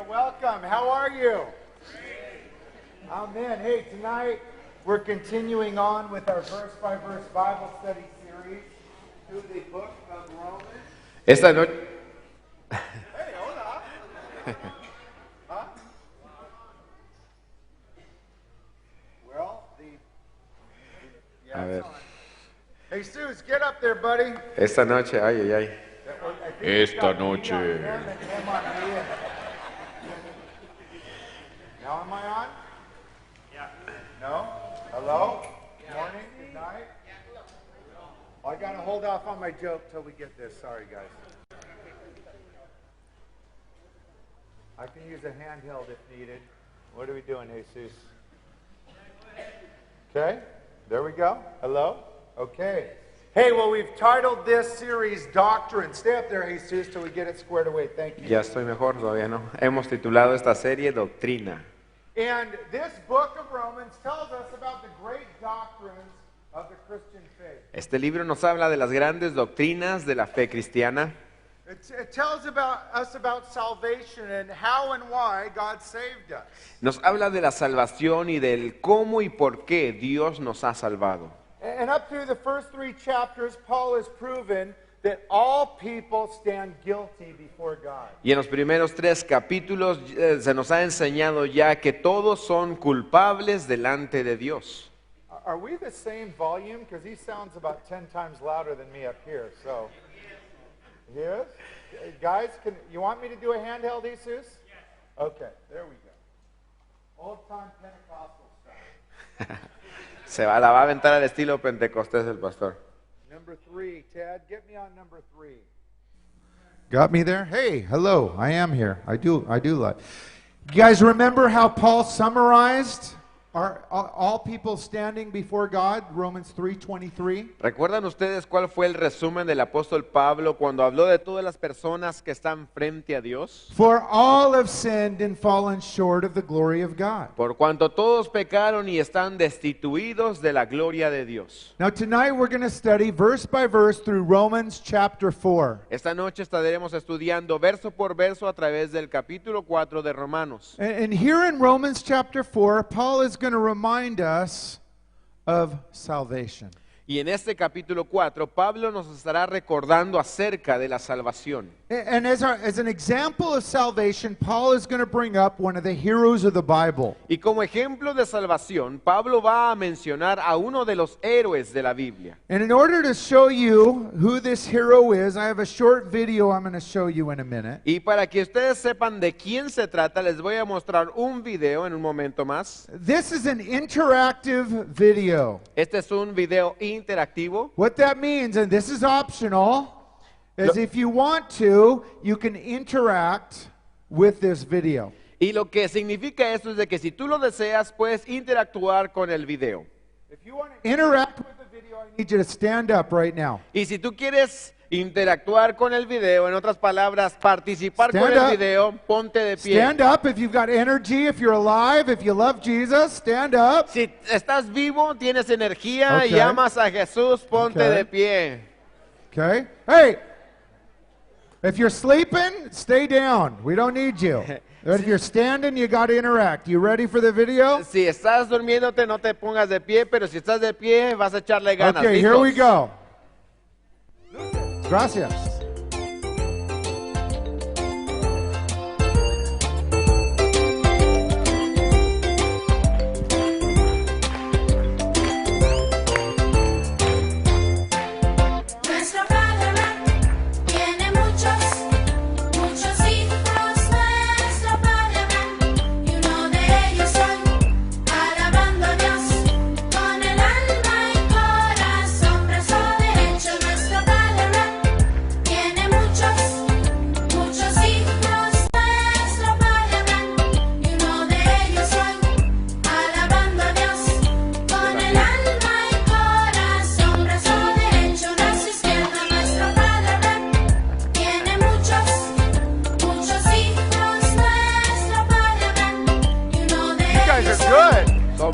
welcome. How are you? Amen. Hey, tonight we're continuing on with our verse-by-verse Bible study series through the book of Romans. Esta noche. Hey, hola. Huh? Well, A ver. Jesus, get up there, buddy. Esta noche, ay, ay, ay. Esta noche. Now am I on? Yeah. No? Hello? Good morning? Good night? I gotta hold off on my joke till we get this. Sorry, guys. I can use a handheld if needed. What are we doing, Jesus? Okay, there we go. Hello? Okay. Hey, well, we've titled this series Doctrine. Stay up there, Jesus, till we get it squared away. Thank you. Ya estoy mejor, todavía no. Hemos titulado esta serie Doctrina. And this book of Romans tells us about the great doctrines of the Christian faith. Este libro nos habla de las grandes doctrinas de la fe cristiana. It tells us about salvation and how and why God saved us. Nos habla de la salvación y del cómo y por qué Dios nos ha salvado. And up through the first 3 chapters, Paul has proven that all people stand guilty before God. Y en los primeros 3 capítulos se nos ha enseñado ya que todos son culpables delante de Dios. Are we the same volume? Because he sounds about 10 times louder than me up here. So, here, guys, you want me to do a handheld, Jesus? Yes. Okay, there we go. Old time Pentecostal style. La va a aventar al estilo pentecostés el pastor. Number 3, Ted, get me on number 3. Got me there? Hey, hello, I am here. I do like. You guys remember how Paul summarized all people standing before God, Romans 3:23? ¿Recuerdan ustedes cuál fue el resumen del apóstol Pablo cuando habló de todas las personas que están frente a Dios? For all have sinned and fallen short of the glory of God. Por cuanto todos pecaron y están destituidos de la gloria de Dios. Now tonight we're going to study verse by verse through Romans chapter 4. Esta noche estaremos estudiando verso por verso a través del capítulo 4 de Romanos. And here in Romans chapter 4, Paul is going to remind us of salvation. Y en este capítulo 4, Pablo nos estará recordando acerca de la salvación. And as an example of salvation, Paul is going to bring up one of the heroes of the Bible. Y como ejemplo de salvación, Pablo va a mencionar a uno de los héroes de la Biblia. And in order to show you who this hero is, I have a short video I'm going to show you in a minute. Y para que ustedes sepan de quién se trata, les voy a mostrar un video en un momento más. This is an interactive video. Este es un video interactivo. What that means, and this is optional, is if you want to, you can interact with this video. Y lo que significa esto es de que si tú lo deseas, puedes interactuar con el video. If you want to interact with the video, I need you to stand up right now. Y si tú quieres interactuar con el video, en otras palabras, participar con el video, ponte de pie. Stand up if you've got energy, if you're alive, if you love Jesus, stand up. Si estás vivo, tienes energía y amas a Jesús, ponte de pie. Okay. Hey, if you're sleeping, stay down. We don't need you. But if you're standing, you got to interact. You ready for the video? Si estás durmiéndote, no te pongas de pie, pero si estás de pie, vas a echarle ganas. Okay, here we go. Gracias.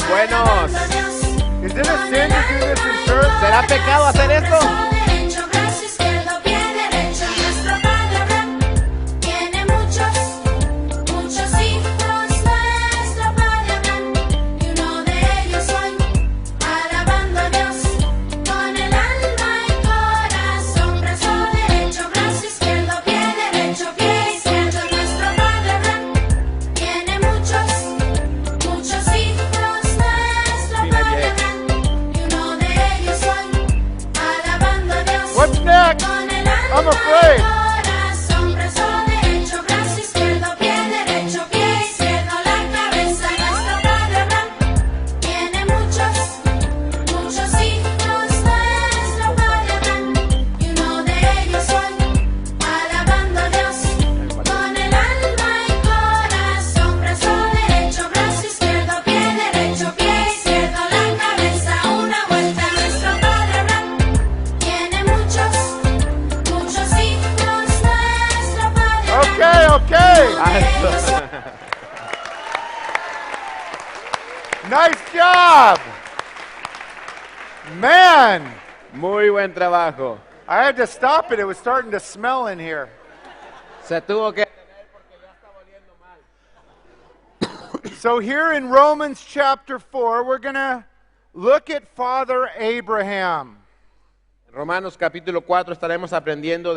Buenos. Is it a sin to do this in church? ¿Será pecado hacer esto? Alto. Nice job. Man, Muy buen trabajo. I had to stop it. It was starting to smell in here. Se tuvo que... So here in Romans chapter 4, we're going to look at Father Abraham. Romanos capítulo 4 estaremos aprendiendo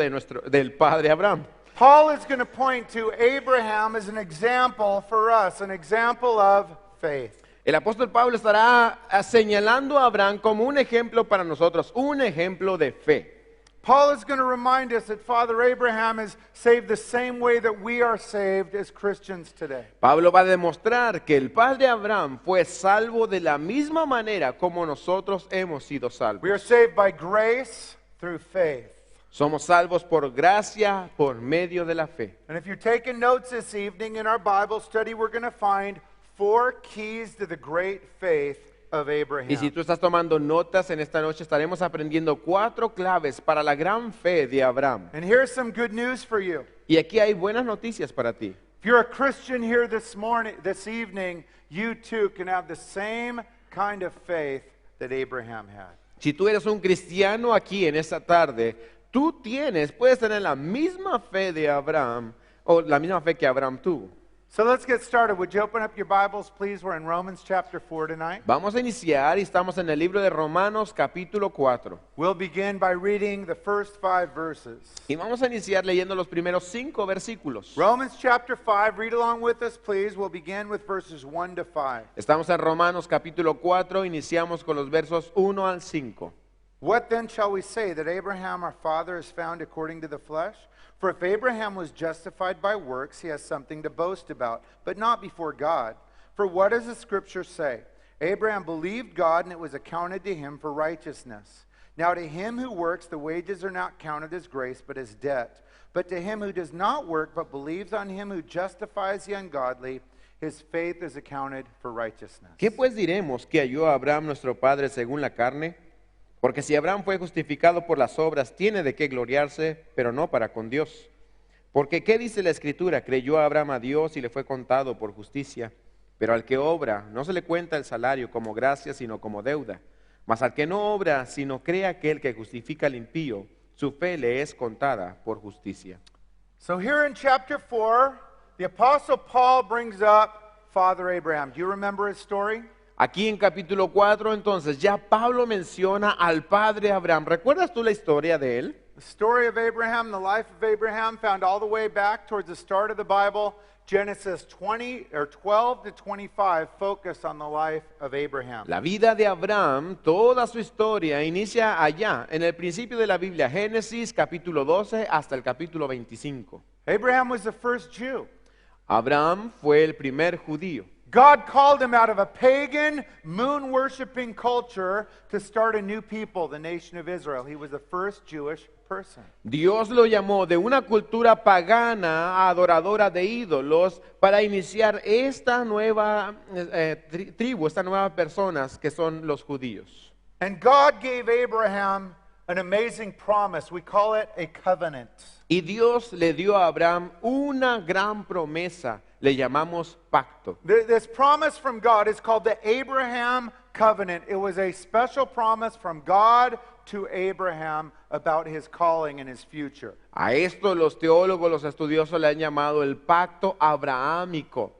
del padre Abraham. Paul is going to point to Abraham as an example for us, an example of faith. El apóstol Pablo estará señalando a Abraham como un ejemplo para nosotros, un ejemplo de fe. Paul is going to remind us that Father Abraham is saved the same way that we are saved as Christians today. Pablo va a demostrar que el padre Abraham fue salvo de la misma manera como nosotros hemos sido salvos. We are saved by grace through faith. Somos salvos por gracia, por medio de la fe. And if you're taking notes this evening in our Bible study, we're going to find 4 keys to the great faith of Abraham. Y si tú estás tomando notas en esta noche, estaremos aprendiendo 4 claves para la gran fe de Abraham. And here's some good news for you. Y aquí hay buenas noticias para ti. If you're a Christian here this evening, you too can have the same kind of faith that Abraham had. Si tú eres un cristiano aquí en esta tarde, puedes tener la misma fe de Abraham, o la misma fe que Abraham tuvo. So let's get started. Would you open up your Bibles, please? We're in Romans chapter 4 tonight. Vamos a iniciar y estamos en el libro de Romanos capítulo 4. We'll begin by reading the first 5 verses. Y vamos a iniciar leyendo los primeros 5 versículos. Romans chapter 5, read along with us, please. We'll begin with verses 1 to 5. Estamos en Romanos capítulo 4, iniciamos con los versos 1 al 5. What then shall we say, that Abraham our father is found according to the flesh? For if Abraham was justified by works, he has something to boast about, but not before God. For what does the scripture say? Abraham believed God, and it was accounted to him for righteousness. Now to him who works, the wages are not counted as grace, but as debt. But to him who does not work, but believes on him who justifies the ungodly, his faith is accounted for righteousness. ¿Qué pues diremos que halló a Abraham nuestro padre según la carne? Porque si Abraham fue justificado por las obras, tiene de qué gloriarse, pero no para con Dios. Porque ¿qué dice la Escritura? Creyó Abraham a Dios y le fue contado por justicia. Pero al que obra, no se le cuenta el salario como gracia, sino como deuda. Mas al que no obra, sino cree aquel que justifica al impío, su fe le es contada por justicia. So here in chapter 4, the Apostle Paul brings up Father Abraham. Do you remember his story? Aquí en capítulo 4, entonces, ya Pablo menciona al padre Abraham. ¿Recuerdas tú la historia de él? The story of Abraham, the life of Abraham, found all the way back towards the start of the Bible. Genesis 12 to 25 focus on the life of Abraham. La vida de Abraham, toda su historia inicia allá, en el principio de la Biblia, Génesis capítulo 12 hasta el capítulo 25. Abraham was the first Jew. Abraham fue el primer judío. God called him out of a pagan, moon-worshiping culture to start a new people, the nation of Israel. He was the first Jewish person. Dios lo llamó de una cultura pagana, adoradora de ídolos, para iniciar esta nueva tribu, estas nuevas personas que son los judíos. And God gave Abraham an amazing promise. We call it a covenant. Y Dios le dio a Abraham una gran promesa, le llamamos pacto. This promise from God is called the Abraham covenant. It was a special promise from God to Abraham about his calling and his future. A esto los teólogos, los estudiosos le han llamado el pacto abrahámico,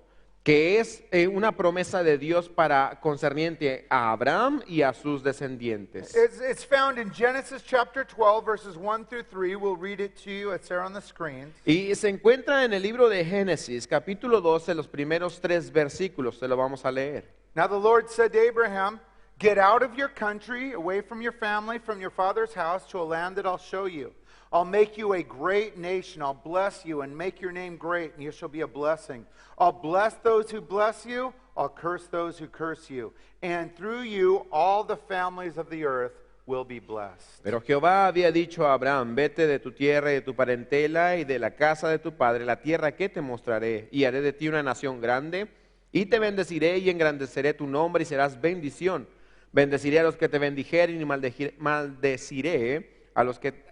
que es una promesa de Dios para concerniente a Abraham y a sus descendientes. It's found in Genesis chapter 12, verses 1 through 3. We'll read it to you. It's there on the screen. Y se encuentra en el libro de Génesis, capítulo 12, los primeros 3 versículos, se lo vamos a leer. Now the Lord said to Abraham, "Get out of your country, away from your family, from your father's house, to a land that I'll show you. I'll make you a great nation. I'll bless you and make your name great, and you shall be a blessing. I'll bless those who bless you. I'll curse those who curse you. And through you, all the families of the earth will be blessed." Pero Jehová había dicho a Abraham, vete de tu tierra y de tu parentela y de la casa de tu padre, la tierra que te mostraré, y haré de ti una nación grande, y te bendeciré y engrandeceré tu nombre y serás bendición. Bendeciré a los que te bendijeren y maldeciré a los que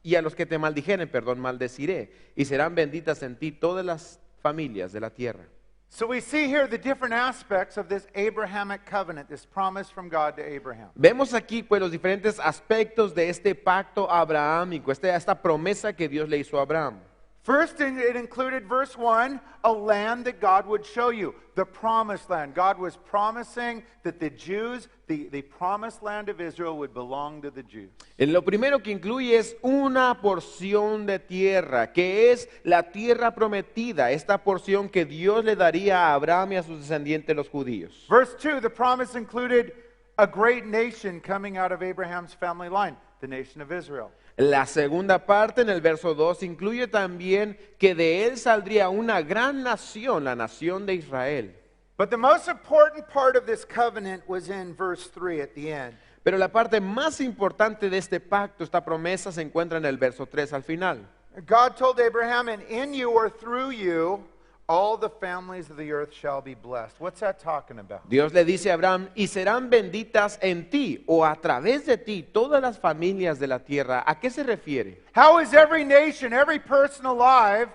y a los que te maldijeren, perdón, maldeciré, y serán benditas en ti todas las familias de la tierra. So we see here the different aspects of this Abrahamic covenant, this promise from God to Abraham. Vemos aquí pues los diferentes aspectos de este pacto abrahámico, esta promesa que Dios le hizo a Abraham. First, it included verse 1, a land that God would show you, the promised land. God was promising that the Jews, the promised land of Israel would belong to the Jews. Lo primero que incluye es una porción de tierra, que es la tierra prometida, esta porción que Dios le daría a Abraham y a sus descendientes los judíos. Verse 2, the promise included a great nation coming out of Abraham's family line, the nation of Israel. La segunda parte, en el verso 2, incluye también que de él saldría una gran nación, la nación de Israel. But the most important part of this covenant was in verse 3 at the end. Pero la parte más importante de este pacto, esta promesa, se encuentra en el verso 3 al final. God told Abraham, and in you or through you, all the families of the earth shall be blessed. What's that talking about? Dios le dice a Abraham, y serán benditas en ti o a través de ti todas las familias de la tierra. ¿A qué se refiere? How has every nation, every person alive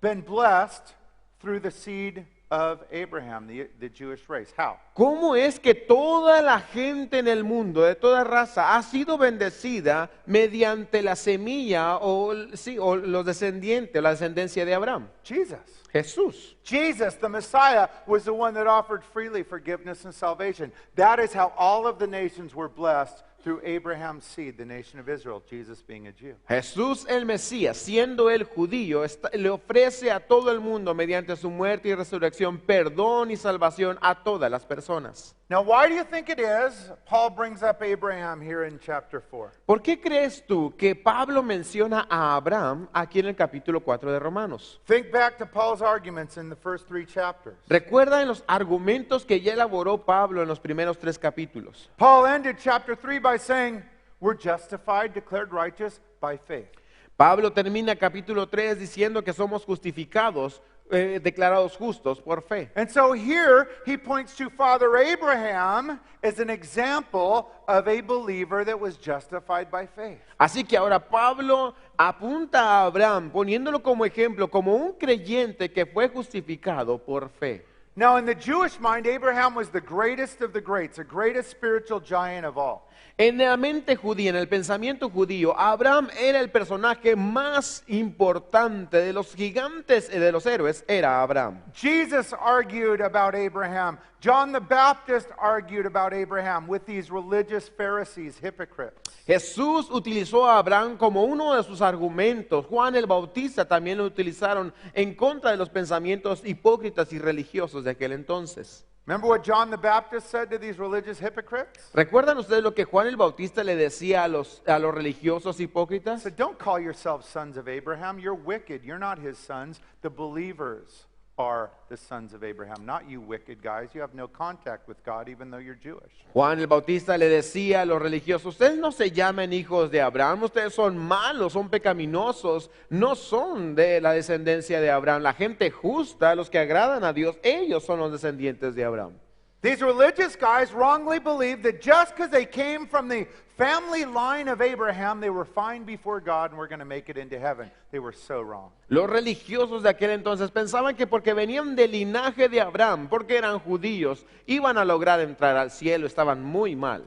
been blessed through the seed of Abraham, the Jewish race? How? ¿Cómo es que toda la gente en el mundo, de toda raza, ha sido bendecida mediante la semilla o los descendientes, la descendencia de Abraham? Jesus. Jesús. Jesus, the Messiah, was the one that offered freely forgiveness and salvation. That is how all of the nations were blessed through Abraham's seed, the nation of Israel, Jesus being a Jew. Jesús el Mesías, siendo el judío, le ofrece a todo el mundo mediante su muerte y resurrección perdón y salvación a todas las personas. Now, why do you think it is Paul brings up Abraham here in chapter 4? ¿Por qué crees tú que Pablo menciona a Abraham aquí en el capítulo 4 de Romanos? Think back to Paul's arguments in the first 3 chapters. Recuerda en los argumentos que ya elaboró Pablo en los primeros 3 capítulos. Paul ended chapter 3 by saying, we're justified, declared righteous by faith. Pablo termina capítulo 3 diciendo que somos justificados, declarados justos por fe. And so here he points to Father Abraham as an example of a believer that was justified by faith. Así que ahora Pablo apunta a Abraham poniéndolo como ejemplo, como un creyente que fue justificado por fe. Now in the Jewish mind, Abraham was the greatest of the greats, the greatest spiritual giant of all. En la mente judía, en el pensamiento judío, Abraham era el personaje más importante de los gigantes y de los héroes, era Abraham. Jesus argued about Abraham. John the Baptist argued about Abraham with these religious Pharisees, hypocrites. Jesús utilizó a Abraham como uno de sus argumentos. Juan el Bautista también lo utilizaron en contra de los pensamientos hipócritas y religiosos de aquel entonces. Remember what John the Baptist said to these religious hypocrites? ¿Recuerdan ustedes lo que Juan el Bautista le decía a los religiosos He hipócritas? said, don't call yourselves sons of Abraham. You're wicked. You're not his sons. The believers are the sons of Abraham, not you wicked guys. You have no contact with God even though you're Jewish. Juan el Bautista le decía a los religiosos, ustedes no se llaman hijos de Abraham, ustedes son malos, son pecaminosos, no son de la descendencia de Abraham. La gente justa, los que agradan a Dios, ellos son los descendientes de Abraham. These religious guys wrongly believed that just because they came from the family line of Abraham, they were fine before God and were going to make it into heaven. They were so wrong. Los religiosos de aquel entonces pensaban que porque venían del linaje de Abraham, porque eran judíos, iban a lograr entrar al cielo, estaban muy mal.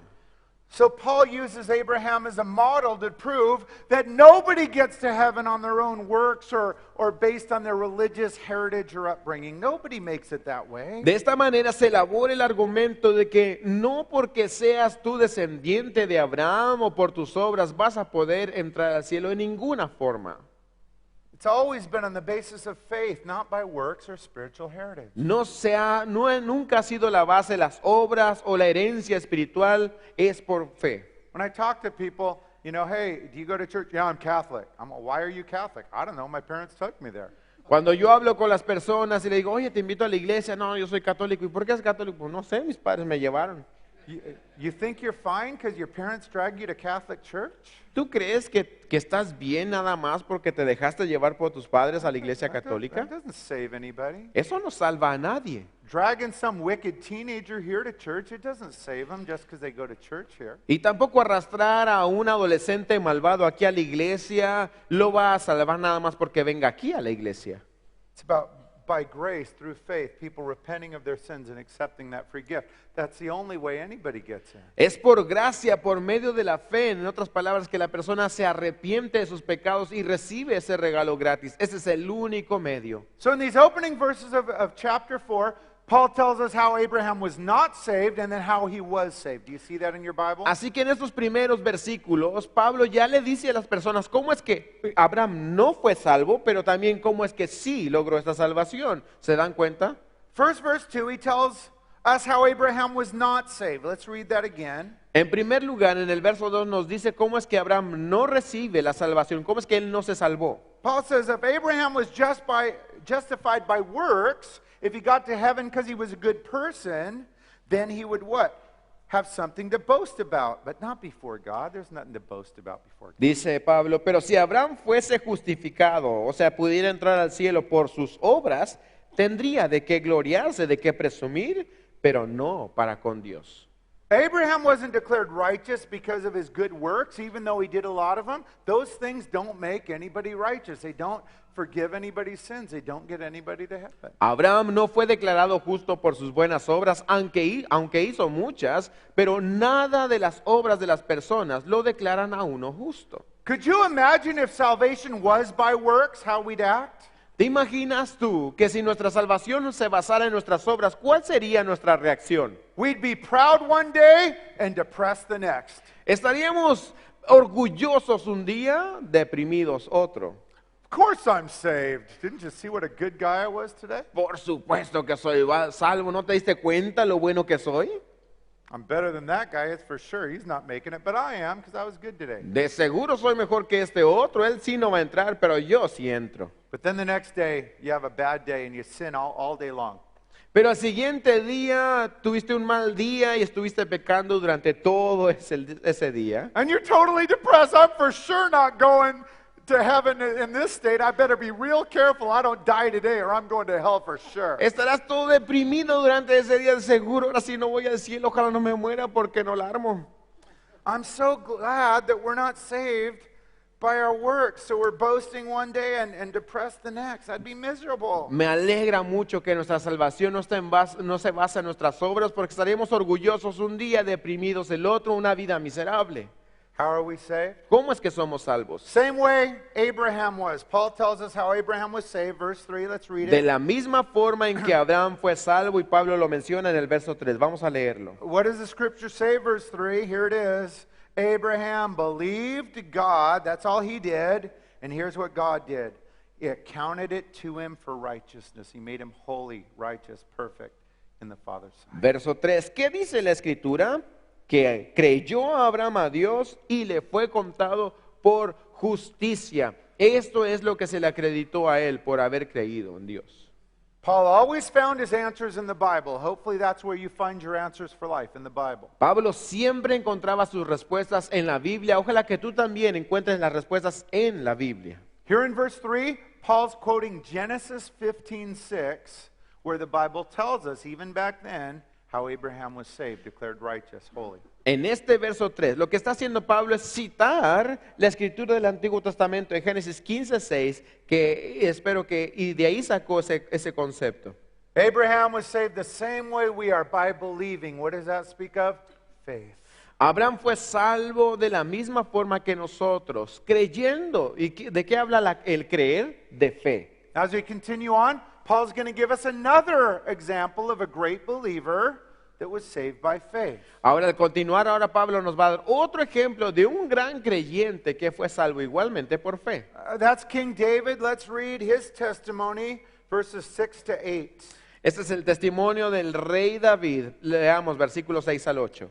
So Paul uses Abraham as a model to prove that nobody gets to heaven on their own works or based on their religious heritage or upbringing. Nobody makes it that way. De esta manera se elabora el argumento de que no porque seas tú descendiente de Abraham o por tus obras vas a poder entrar al cielo en ninguna forma. It's always been on the basis of faith, not by works or spiritual heritage. Nunca ha sido la base las obras o la herencia espiritual, es por fe. When I talk to people, you know, hey, do you go to church? Yeah, I'm Catholic. Why are you Catholic? I don't know, my parents took me there. Cuando yo hablo con las personas y le digo, oye, te invito a la iglesia, no, yo soy católico. ¿Y por qué es católico? Pues no sé, mis padres me llevaron. You think you're fine because your parents drag you to Catholic church? ¿Tú crees que estás bien nada más porque te dejaste llevar por tus padres a la iglesia católica? That doesn't save anybody. Eso no salva a nadie. dragging some wicked teenager here to church. It doesn't save them just because they go to church here. Y tampoco arrastrar a un adolescente malvado aquí a la iglesia lo va a salvar nada más porque venga aquí a la iglesia. It's about by grace through faith, people repenting of their sins and accepting that free gift. That's the only way anybody gets in. Es por gracia, por medio de la fe, en otras palabras, que la persona se arrepiente de sus pecados y recibe ese regalo gratis. Ese es el único medio. So in these opening verses of chapter 4, Paul tells us how Abraham was not saved and then how he was saved. Do you see that in your Bible? Así que en estos primeros versículos, Pablo ya le dice a las personas cómo es que Abraham no fue salvo, pero también cómo es que sí logró esta salvación. ¿Se dan cuenta? First verse 2, he tells us how Abraham was not saved. Let's read that again. En primer lugar, en el verso 2 nos dice cómo es que Abraham no recibe la salvación, cómo es que él no se salvó. Paul says if Abraham was justified by works, if he got to heaven because he was a good person, then he would what? Have something to boast about, but not before God. There's nothing to boast about before God. Dice Pablo, pero si Abraham fuese justificado, o sea, pudiera entrar al cielo por sus obras, tendría de qué gloriarse, de qué presumir, pero no para con Dios. Abraham wasn't declared righteous because of his good works, even though he did a lot of them. Those things don't make anybody righteous. They don't forgive anybody's sins. They don't get anybody to heaven. Abraham no fue declarado justo por sus buenas obras, aunque hizo muchas, pero nada de las obras de las personas lo declaran a uno justo. Could you imagine if salvation was by works, how we'd act? ¿Te imaginas tú que si nuestra salvación se basara en nuestras obras, cuál sería nuestra reacción? We'd be proud one day and depressed the next. Estaríamos orgullosos un día, deprimidos otro. Of course I'm saved. Didn't you see what a good guy I was today? Por supuesto que soy salvo, ¿no te diste cuenta lo bueno que soy? I'm better than that guy, it's for sure. He's not making it, but I am because I was good today. De seguro soy mejor que este otro, él sí no va a entrar, pero yo sí entro. But then the next day, you have a bad day and you sin all day long. Pero al siguiente día tuviste un mal día y estuviste pecando durante todo ese día. And you're totally depressed. I'm for sure not going to heaven in this state. I better be real careful I don't die today or I'm going to hell for sure. Estarás todo deprimido durante ese día, de seguro. Ahora sí no voy al cielo, ojalá no me muera porque no la armo. I'm so glad that we're not saved by our works, so we're boasting one day and depressed the next. I'd be miserable. Me alegra mucho que nuestra salvación no se basa en nuestras obras, porque estaríamos orgullosos un día, deprimidos el otro, una vida miserable. How are we saved? ¿Cómo es que somos salvos? Same way Abraham was. Paul tells us how Abraham was saved. Verse 3, let's read De it. la misma forma en que Abraham fue salvo, y Pablo lo menciona en el verso 3. Vamos a leerlo. What does the scripture say? Verse 3, here it is. Abraham believed God, that's all he did, and here's what God did. It counted it to him for righteousness. He made him holy, righteous, perfect in the Father's sight. Verso 3. ¿Qué dice la Escritura? Que creyó Abraham a Dios y le fue contado por justicia. Esto es lo que se le acreditó a él por haber creído en Dios. Paul always found his answers in the Bible. Hopefully that's where you find your answers for life, in the Bible. Pablo siempre encontraba sus respuestas en la Biblia. Ojalá que tú también encuentres las respuestas en la Biblia. Here in verse 3, Paul's quoting Genesis 15:6, where the Bible tells us, even back then, how Abraham was saved, declared righteous, holy. En este verso 3, lo que está haciendo Pablo es citar la escritura del Antiguo Testamento de Génesis 15:6, que espero que, y de ahí sacó ese concepto. Abraham was saved the same way we are, by believing. What does that speak of? Faith. Abraham fue salvo de la misma forma que nosotros, creyendo. ¿Y de qué habla el creer? De fe. As we continue on, Paul's going to give us another example of a great believer that was saved by faith. Ahora, al continuar, Pablo nos va a dar otro ejemplo de un gran creyente que fue salvo igualmente por fe. That's King David. Let's read his testimony, verses 6 to 8. Este es el testimonio del rey David. Leamos versículos 6 al 8.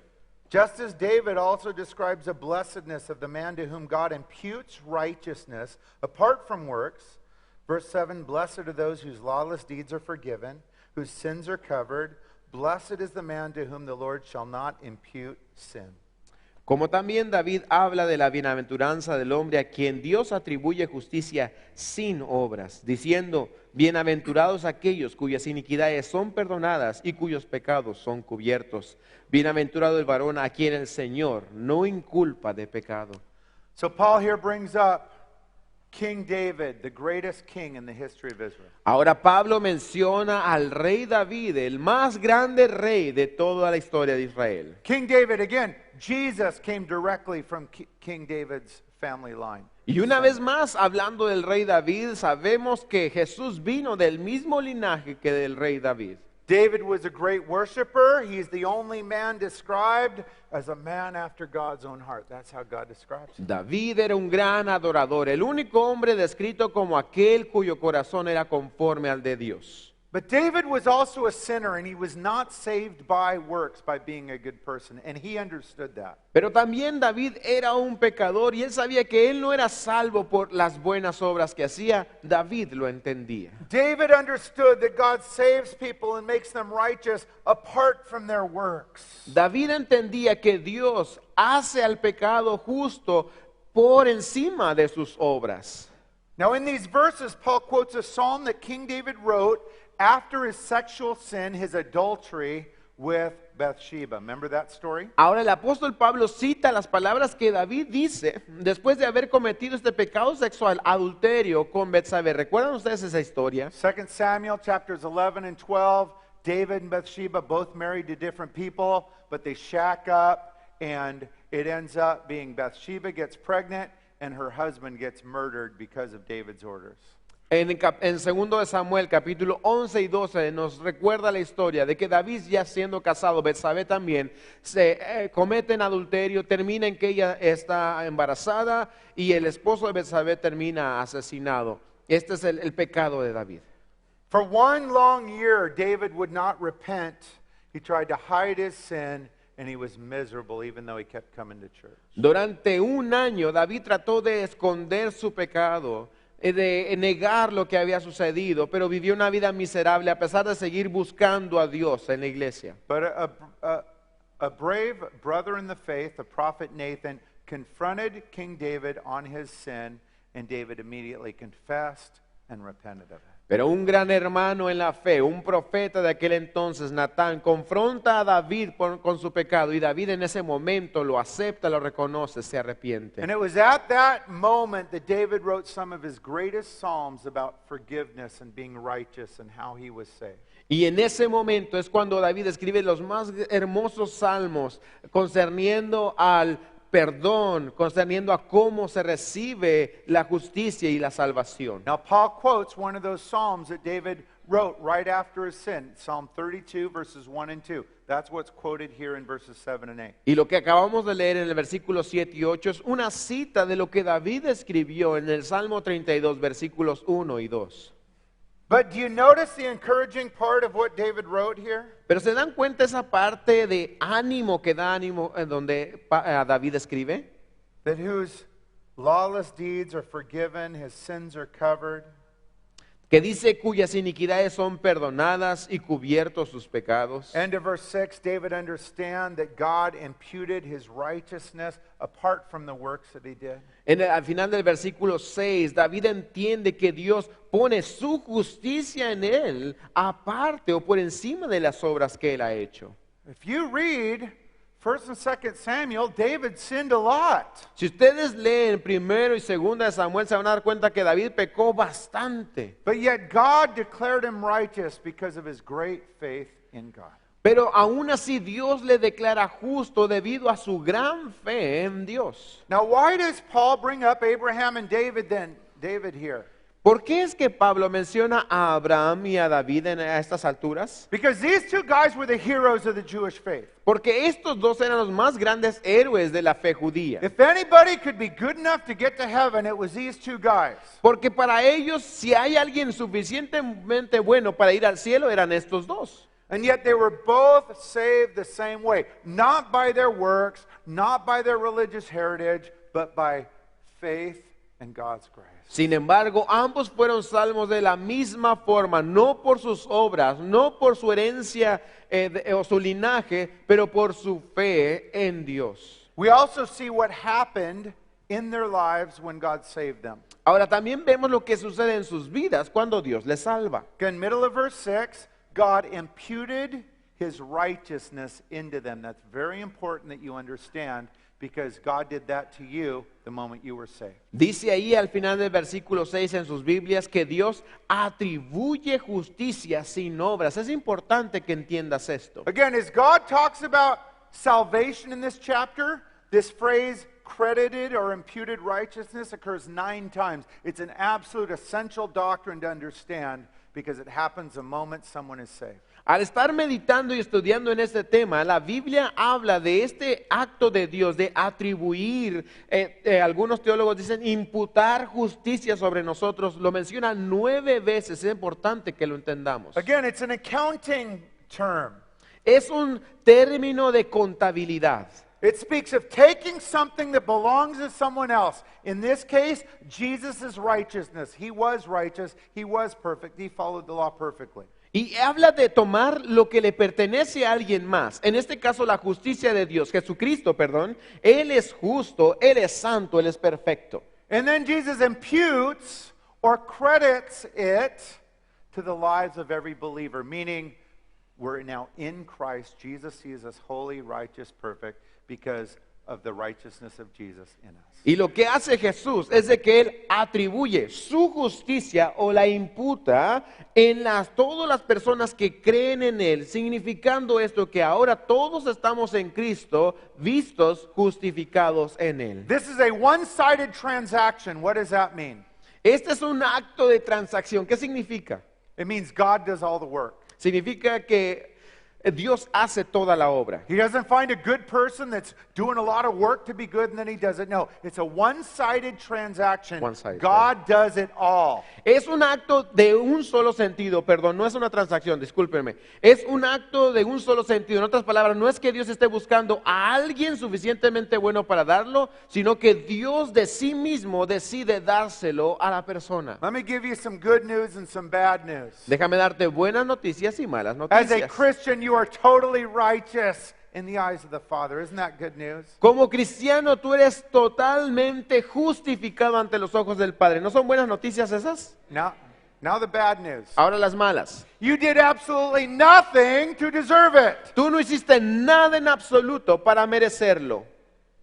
Just as David also describes the blessedness of the man to whom God imputes righteousness apart from works. Verse 7, blessed are those whose lawless deeds are forgiven, whose sins are covered. Blessed is the man to whom the Lord shall not impute sin. Como también David habla de la bienaventuranza del hombre a quien Dios atribuye justicia sin obras, diciendo, bienaventurados aquellos cuyas iniquidades son perdonadas y cuyos pecados son cubiertos. Bienaventurado el varón a quien el Señor no inculpa de pecado. So Paul here brings up King David, the greatest king in the history of Israel. Ahora Pablo menciona al rey David, el más grande rey de toda la historia de Israel. King David, again, Jesus came directly from King David's family line. Y una vez más, hablando del rey David, sabemos que Jesús vino del mismo linaje que del rey David. David was a great worshiper. He's the only man described as a man after God's own heart. That's how God describes him. David era un gran adorador, el único hombre descrito como aquel cuyo corazón era conforme al de Dios. But David was also a sinner, and he was not saved by works, by being a good person, and he understood that. Pero también David era un pecador y él sabía que él no era salvo por las buenas obras que hacía. David lo entendía. David understood that God saves people and makes them righteous apart from their works. David entendía que Dios hace al pecado justo por encima de sus obras. Now in these verses, Paul quotes a psalm that King David wrote after his sexual sin, his adultery with Bathsheba. Remember that story? Ahora el apóstol Pablo cita las palabras que David dice después de haber cometido este pecado sexual, adulterio con Betsabé. ¿Recuerdan ustedes esa historia? 2 Samuel chapters 11 and 12, David and Bathsheba both married to different people, but they shack up, and it ends up being Bathsheba gets pregnant and her husband gets murdered because of David's orders. En 2 de Samuel, capítulo 11 y 12, nos recuerda la historia de que David, ya siendo casado, Betsabé también, se cometen adulterio, termina en que ella está embarazada y el esposo de Betsabé termina asesinado. Este es el pecado de David. For one long year, David would not repent. He tried to hide his sin, and he was miserable even though he kept coming to church. Durante un año, David trató de esconder su pecado, de negar lo que había sucedido, pero vivió una vida miserable a pesar de seguir buscando a Dios en la iglesia. But a brave brother in the faith, the prophet Nathan, confronted King David on his sin, and David immediately confessed and repented of it. Pero un gran hermano en la fe, un profeta de aquel entonces, Natán, confronta a David con su pecado y David en ese momento lo acepta, lo reconoce, se arrepiente. And it was at that moment that David wrote some of his greatest psalms about forgiveness and being righteous and how he was saved. Y en ese momento es cuando David escribe los más hermosos salmos concerniendo al perdón, concerniendo a cómo se recibe la justicia y la salvación. Now Paul quotes one of those psalms that David wrote right after his sin, Psalm 32 verses 1 and 2. That's what's quoted here in verses 7 and 8. Y lo que acabamos de leer en el versículo 7 y 8 es una cita de lo que David escribió en el Salmo 32 versículos 1 y 2. But do you notice the encouraging part of what David wrote here? Pero ¿se dan cuenta esa parte de ánimo que da ánimo en donde David escribe? That whose lawless deeds are forgiven, his sins are covered. Que dice cuyas iniquidades son perdonadas y cubiertos sus pecados. End of verse 6, David understand that God imputed his righteousness apart from the works that he did. Al final del versículo 6, David entiende que Dios pone su justicia en él, aparte o por encima de las obras que él ha hecho. If you read 1 and 2 Samuel, David sinned a lot. Si ustedes leen primero y segunda de Samuel, se van a dar cuenta que David pecó bastante. But yet God declared him righteous because of his great faith in God. Pero aún así Dios le declara justo debido a su gran fe en Dios. Now why does Paul bring up Abraham and David here? ¿Por qué es que Pablo menciona a Abraham y a David a estas alturas? Because these two guys were the heroes of the Jewish faith. Porque estos dos eran los más grandes héroes de la fe judía. If anybody could be good enough to get to heaven, it was these two guys. Porque para ellos, si hay alguien suficientemente bueno para ir al cielo, eran estos dos. And yet they were both saved the same way. Not by their works, not by their religious heritage, but by faith and God's grace. Sin embargo, ambos fueron salvos de la misma forma, no por sus obras, no por su herencia o su linaje, pero por su fe en Dios. We also see what happened in their lives when God saved them. Ahora también vemos lo que sucede en sus vidas cuando Dios les salva. Again, middle of verse 6, God imputed his righteousness into them. That's very important that you understand because God did that to you the moment you were saved. Dice ahí al final del versículo 6 en sus Biblias que Dios atribuye justicia sin obras. Es importante que entiendas esto. Again, as God talks about salvation in this chapter, this phrase credited or imputed righteousness occurs 9 times. It's an absolute essential doctrine to understand because it happens the moment someone is saved. Al estar meditando y estudiando en este tema, la Biblia habla de este acto de Dios de atribuir, algunos teólogos dicen imputar justicia sobre nosotros, lo menciona 9 veces, es importante que lo entendamos. Again, it's an accounting term. Es un término de contabilidad. It speaks of taking something that belongs to someone else. In this case, Jesus' righteousness. He was righteous, he was perfect, he followed the law perfectly. Y habla de tomar lo que le pertenece a alguien más. En este caso, la justicia de Dios, Jesucristo, perdón. Él es justo, Él es santo, Él es perfecto. And then Jesus imputes or credits it to the lives of every believer, meaning we're now in Christ. Jesus sees us holy, righteous, perfect because of the righteousness of Jesus in us. Y lo que hace Jesús es de que Él atribuye su justicia o la imputa en todas las personas que creen en Él, significando esto que ahora todos estamos en Cristo, vistos, justificados en Él. This is a one-sided transaction. What does that mean? Este es un acto de transacción. ¿Qué significa? It means God does all the work. Significa que Dios hace toda la obra. He doesn't find a good person that's doing a lot of work to be good and then he does it. No, it's a one-sided transaction. One-sided, God does it all. Es un acto de un solo sentido, perdón, no es una transacción, discúlpenme. Es un acto de un solo sentido. En otras palabras, no es que Dios esté buscando a alguien suficientemente bueno para darlo, sino que Dios de sí mismo decide dárselo a la persona. Let me give you some good news and some bad news. Déjame darte buenas noticias y malas As a noticias. Christian, you are totally righteous in the eyes of the Father. Isn't that good news? Como cristiano, tú eres totalmente justificado ante los ojos del Padre. ¿No son buenas noticias esas? Now the bad news. Ahora las malas. You did absolutely nothing to deserve it. Tú no hiciste nada en absoluto para merecerlo.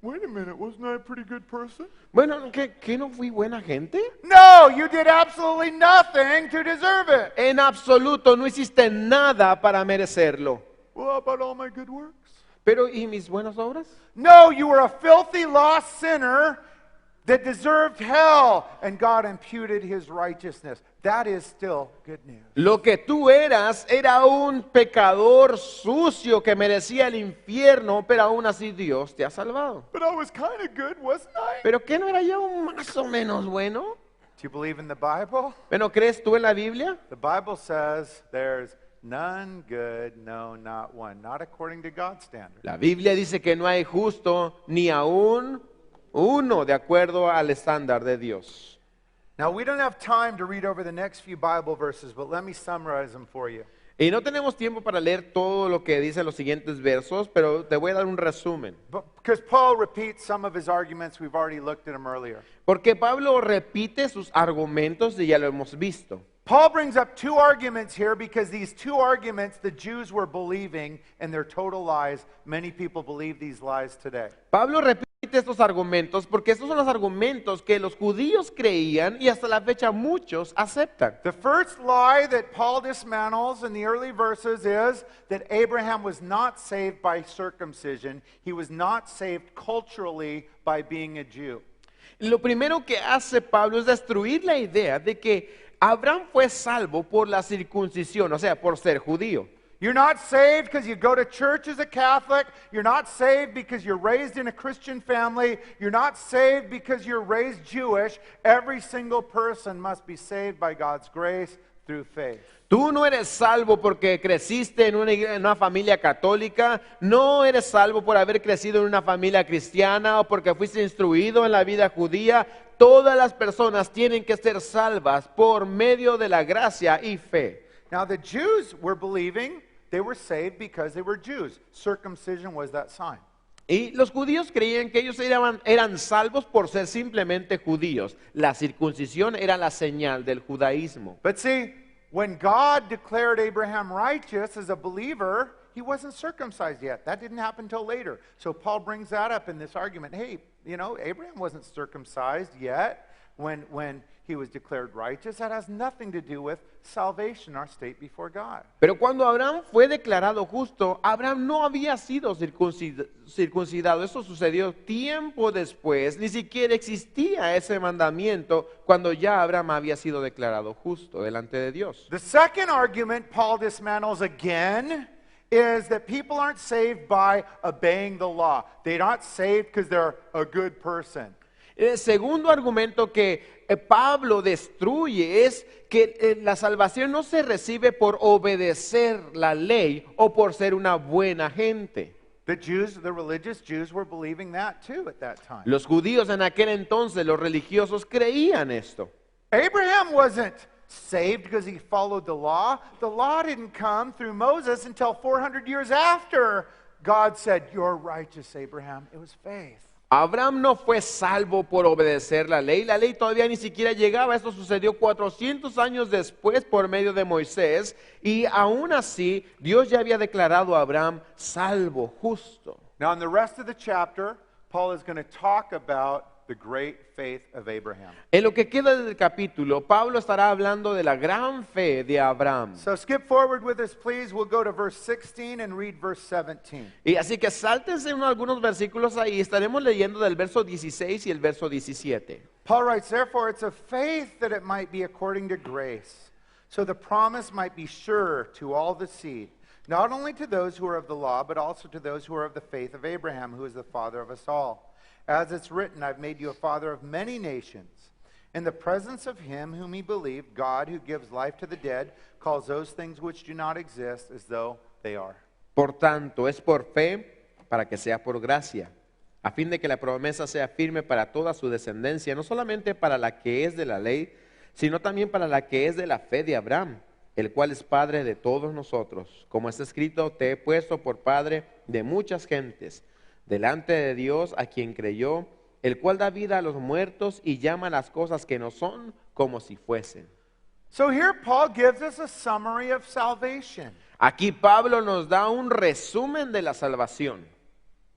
Wait a minute, wasn't I a pretty good person? Bueno, ¿qué no fui buena gente? No, you did absolutely nothing to deserve it. En absoluto no hiciste nada para merecerlo. Well, how about all my good works? Pero ¿y mis buenas obras? No, you were a filthy, lost sinner that deserved hell, and God imputed his righteousness. That is still good news. Lo que tú eras era un pecador sucio que merecía el infierno, pero aún así Dios te ha salvado. But I was kind of good, wasn't I? ¿Pero qué no era yo más o menos bueno? Do you believe in the Bible? Bueno, ¿crees tú en la Biblia? The Bible says there's none good, no, not one. Not according to God's standard. La Biblia dice que no hay justo ni aún uno de acuerdo al estándar de Dios. Now, we don't have time to read over the next few Bible verses, but let me summarize them for you. Y no tenemos tiempo para leer todo lo que dice los siguientes versos, pero te voy a dar un resumen. Because Paul repeats some of his arguments, we've already looked at them earlier. Porque Pablo repite sus argumentos y ya lo hemos visto. Paul brings up 2 arguments here because these 2 arguments the Jews were believing and they're total lies. Many people believe these lies today. Pablo repite estos argumentos porque estos son los argumentos que los judíos creían y hasta la fecha muchos aceptan. The first lie that Paul dismantles in the early verses is that Abraham was not saved by circumcision. He was not saved culturally by being a Jew. Lo primero que hace Pablo es destruir la idea de que Abraham fue salvo por la circuncisión, o sea, por ser judío. You're not saved because you go to church as a Catholic. You're not saved because you're raised in a Christian family. You're not saved because you're raised Jewish. Every single person must be saved by God's grace through faith. Tú no eres salvo porque creciste en una familia católica, no eres salvo por haber crecido en una familia cristiana o porque fuiste instruido en la vida judía. Todas las personas tienen que ser salvas por medio de la gracia y fe. Now the Jews were believing they were saved because they were Jews. Circumcision was that sign. Y los judíos creían que ellos eran salvos por ser simplemente judíos. La circuncisión era la señal del judaísmo. But see, when God declared Abraham righteous as a believer, he wasn't circumcised yet. That didn't happen until later. So Paul brings that up in this argument. Hey, Abraham wasn't circumcised yet when he was declared righteous. That has nothing to do with salvation, our state before God. Pero cuando Abraham fue declarado justo, Abraham no había sido circuncidado. Eso sucedió tiempo después. Ni siquiera existía ese mandamiento cuando ya Abraham había sido declarado justo delante de Dios. The second argument Paul dismantles again is that people aren't saved by obeying the law. They're not saved because they're a good person. El segundo argumento que Pablo destruye es que la salvación no se recibe por obedecer la ley o por ser una buena gente. The religious Jews were believing that too at that time. Los judíos en aquel entonces, los religiosos, creían esto. Abraham wasn't saved because he followed the law. The law didn't come through Moses until 400 years after God said, "You're righteous, Abraham." It was faith. Abraham no fue salvo por obedecer la ley todavía ni siquiera llegaba, esto sucedió 400 años después por medio de Moisés, y aún así Dios ya había declarado a Abraham salvo, justo. Now in the rest of the chapter, Paul is going to talk about the great faith of Abraham. En lo que queda del capítulo, Pablo estará hablando de la gran fe de Abraham. So skip forward with us, please. We'll go to verse 16 and read verse 17. Y así que sáltense algunos versículos ahí, estaremos leyendo del verso 16 y el verso 17. Paul writes, "Therefore it's of faith that it might be according to grace, so the promise might be sure to all the seed, not only to those who are of the law, but also to those who are of the faith of Abraham, who is the father of us all. As it's written, I've made you a father of many nations. In the presence of him whom he believed, God, who gives life to the dead, calls those things which do not exist as though they are." Por tanto, es por fe para que sea por gracia, a fin de que la promesa sea firme para toda su descendencia, no solamente para la que es de la ley, sino también para la que es de la fe de Abraham, el cual es padre de todos nosotros. Como está escrito, te he puesto por padre de muchas gentes, delante de Dios a quien creyó, el cual da vida a los muertos y llama las cosas que no son como si fuesen. So here Paul gives us a summary of salvation. Aquí Pablo nos da un resumen de la salvación.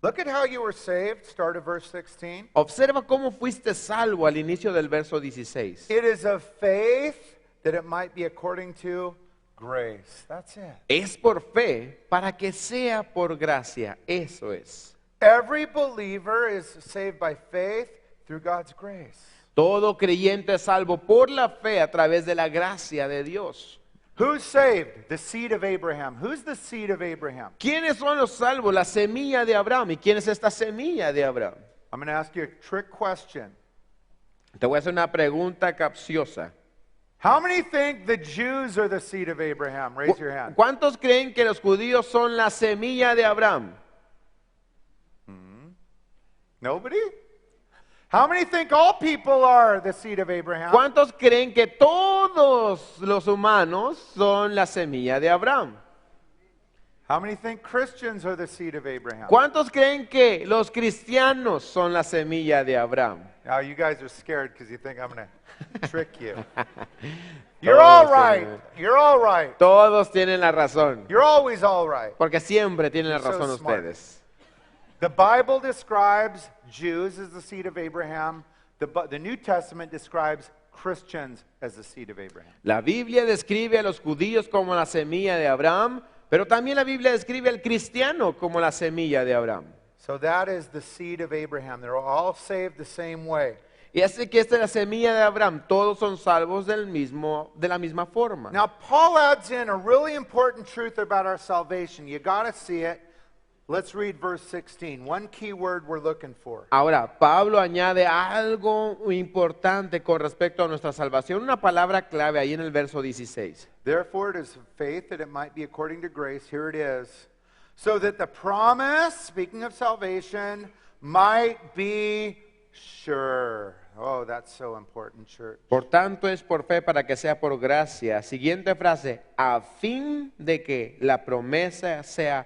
Look at how you were saved, start at verse 16. Observa cómo fuiste salvo al inicio del verso 16. It is of faith that it might be according to grace. That's it. Es por fe para que sea por gracia. Eso es. Every believer is saved by faith through God's grace. Todo creyente es salvo por la fe a través de la gracia de Dios. Who's saved? The seed of Abraham. Who's the seed of Abraham? ¿Quiénes son los salvos? La semilla de Abraham. ¿Y quién es esta semilla de Abraham? I'm going to ask you a trick question. Te voy a hacer una pregunta capciosa. How many think the Jews are the seed of Abraham? Raise your hand. ¿Cuántos creen que los judíos son la semilla de Abraham? Nobody? How many think all people are the seed of Abraham? ¿Cuántos creen que todos los humanos son la semilla de Abraham? How many think Christians are the seed of Abraham? ¿Cuántos creen que los cristianos son la semilla de Abraham? Now you guys are scared because you think I'm going to trick you. You're all right. You're all right. Todos tienen la razón. You're always all right. Porque siempre tienen la You're so razón smart. ustedes. The Bible describes Jews as the seed of Abraham. The New Testament describes Christians as the seed of Abraham. La Biblia describe a los judíos como la semilla de Abraham, pero también la Biblia describe al cristiano como la semilla de Abraham. So that is the seed of Abraham. They're all saved the same way. Y así que esta es la semilla de Abraham. Todos son salvos de la misma forma. Now Paul adds in a really important truth about our salvation. You got to see it. Let's read verse 16. One key word we're looking for. Ahora, Pablo añade algo importante con respecto a nuestra salvación, una palabra clave ahí en el verso 16. Therefore it is faith that it might be according to grace. Here it is. So that the promise, speaking of salvation, might be sure. Oh, that's so important, church. Por tanto es por fe para que sea por gracia. Siguiente frase, a fin de que la promesa sea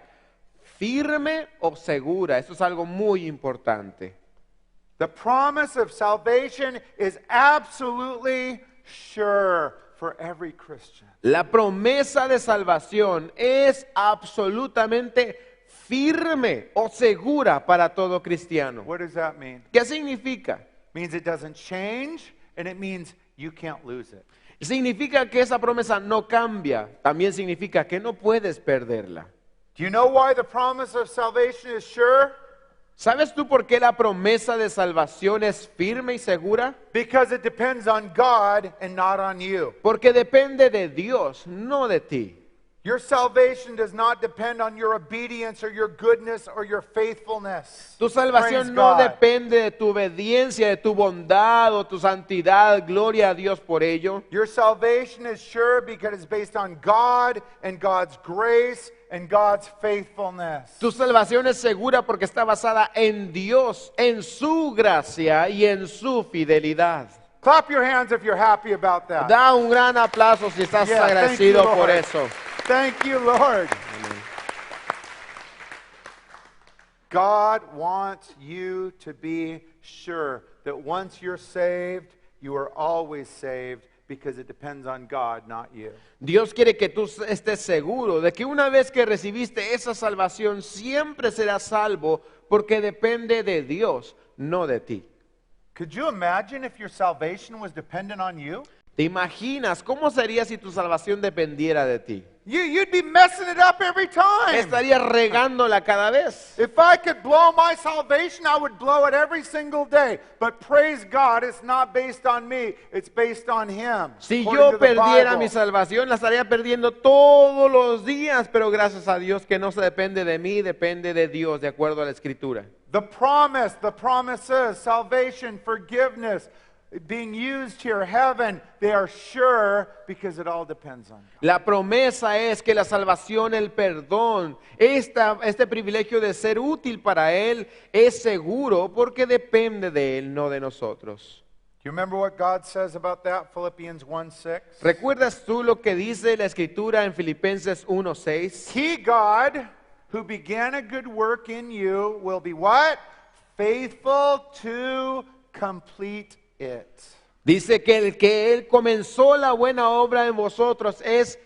firme o segura. Esto es algo muy importante. The promise of salvation is absolutely sure for every Christian. La promesa de salvación es absolutamente firme o segura para todo cristiano. What does that mean? ¿Qué significa? It means it doesn't change, and it means you can't lose it. Significa que esa promesa no cambia. También significa que no puedes perderla. Do you know why the promise of salvation is sure? ¿Sabes tú por qué la promesa de salvación es firme y segura? Because it depends on God and not on you. Porque depende de Dios, no de ti. Your salvation does not depend on your obedience or your goodness or your faithfulness. Tu salvación Praise no God. depende de tu obediencia, de tu bondad o tu santidad. Gloria a Dios por ello. Your salvation is sure because it's based on God and God's grace and God's faithfulness. Tu salvación es segura porque está basada en Dios, en su gracia y en su fidelidad. Clap your hands if you're happy about that. Da un gran aplauso si estás Yeah, thank you, agradecido por Lord. eso. Thank you, Lord. God wants you to be sure that once you're saved, you are always saved because it depends on God, not you. Dios quiere que tú estés seguro de que una vez que recibiste esa salvación, siempre serás salvo porque depende de Dios, no de ti. Could you imagine if your salvation was dependent on you? ¿Te imaginas cómo sería si tu salvación dependiera de ti? You'd be messing it up every time. Estarías regándola cada vez. If I could blow my salvation, I would blow it every single day. But praise God, it's not based on me, it's based on Him. Si according yo to the perdiera Bible. mi salvación, la estaría perdiendo todos los días, pero gracias a Dios que no se depende de mí, depende de Dios, de acuerdo a la Escritura. The promises, salvation, forgiveness, being used here, heaven, they are sure because it all depends on God. La promesa es que la salvación, el perdón, este privilegio de ser útil para Él es seguro porque depende de Él, no de nosotros. Do you remember what God says about that? Philippians 1:6. ¿Recuerdas tú lo que dice la Escritura en Filipenses 1:6? He, God, who began a good work in you, will be what? Faithful to complete it. Dice que el que Él comenzó la buena obra en vosotros es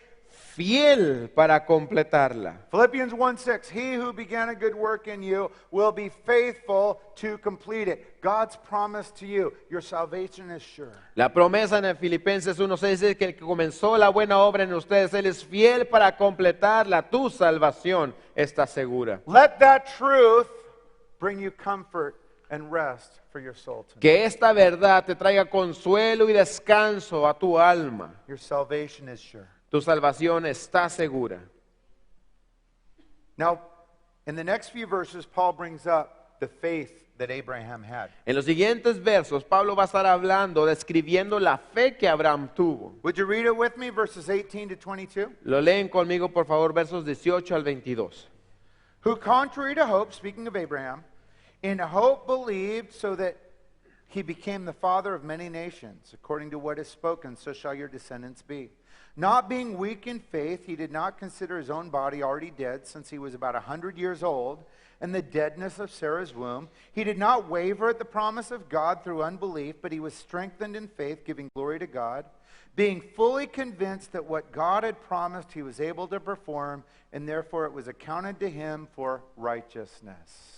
fiel para completarla. Philippians 1:6, he who began a good work in you will be faithful to complete it. God's promise to you, your salvation is sure. La promesa en el Filipenses 1:6 es que el que comenzó la buena obra en ustedes, Él es fiel para completarla. Tu salvación está segura. Let that truth bring you comfort and rest for your soul tonight. Que esta verdad te traiga consuelo y descanso a tu alma. Your salvation is sure. Tu salvación está segura. Now, in the next few verses, Paul brings up the faith that Abraham had. En los siguientes versos, Pablo va a estar hablando, describiendo la fe que Abraham tuvo. Would you read it with me, verses 18 to 22? Lo leen conmigo, por favor, versos 18 al 22. Who, contrary to hope, speaking of Abraham, in hope believed, so that he became the father of many nations. According to what is spoken, so shall your descendants be. Not being weak in faith, he did not consider his own body already dead, since he was about 100 years old, and the deadness of Sarah's womb. He did not waver at the promise of God through unbelief, but he was strengthened in faith, giving glory to God, being fully convinced that what God had promised he was able to perform, and therefore it was accounted to him for righteousness.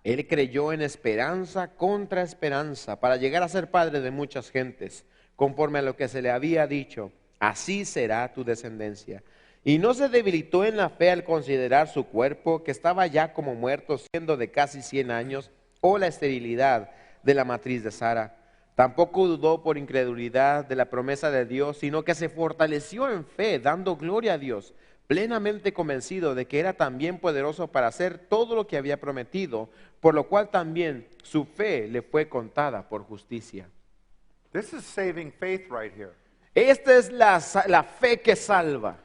Él creyó en esperanza contra esperanza para llegar a ser padre de muchas gentes, conforme a lo que se le había dicho, así será tu descendencia. Y no se debilitó en la fe al considerar su cuerpo, que estaba ya como muerto, siendo de casi 100 años, o la esterilidad de la matriz de Sara. Tampoco dudó por incredulidad de la promesa de Dios, sino que se fortaleció en fe, dando gloria a Dios, plenamente convencido de que era también poderoso para hacer todo lo que había prometido, por lo cual también su fe le fue contada por justicia. This is saving faith right here. Esta es la fe que salva.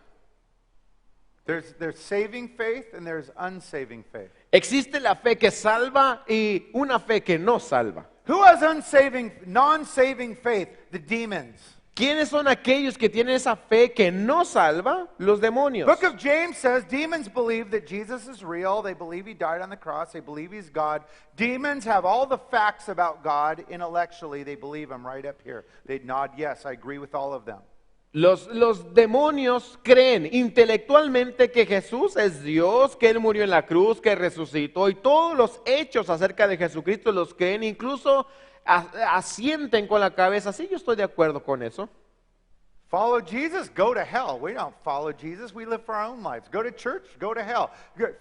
There's saving faith and there's unsaving faith. Existe la fe que salva y una fe que no salva. Who has non-saving faith? The demons. ¿Quiénes son aquellos que tienen esa fe que no salva? Los demonios. Book of James says demons believe that Jesus is real. They believe he died on the cross. They believe he's God. Demons have all the facts about God intellectually. They believe him right up here. They nod, yes, I agree with all of them. Los demonios creen intelectualmente que Jesús es Dios, que Él murió en la cruz, que resucitó, y todos los hechos acerca de Jesucristo los creen, incluso asienten con la cabeza. Sí, yo estoy de acuerdo con eso. Follow Jesus, go to hell. We don't follow Jesus. We live for our own lives. Go to church, go to hell.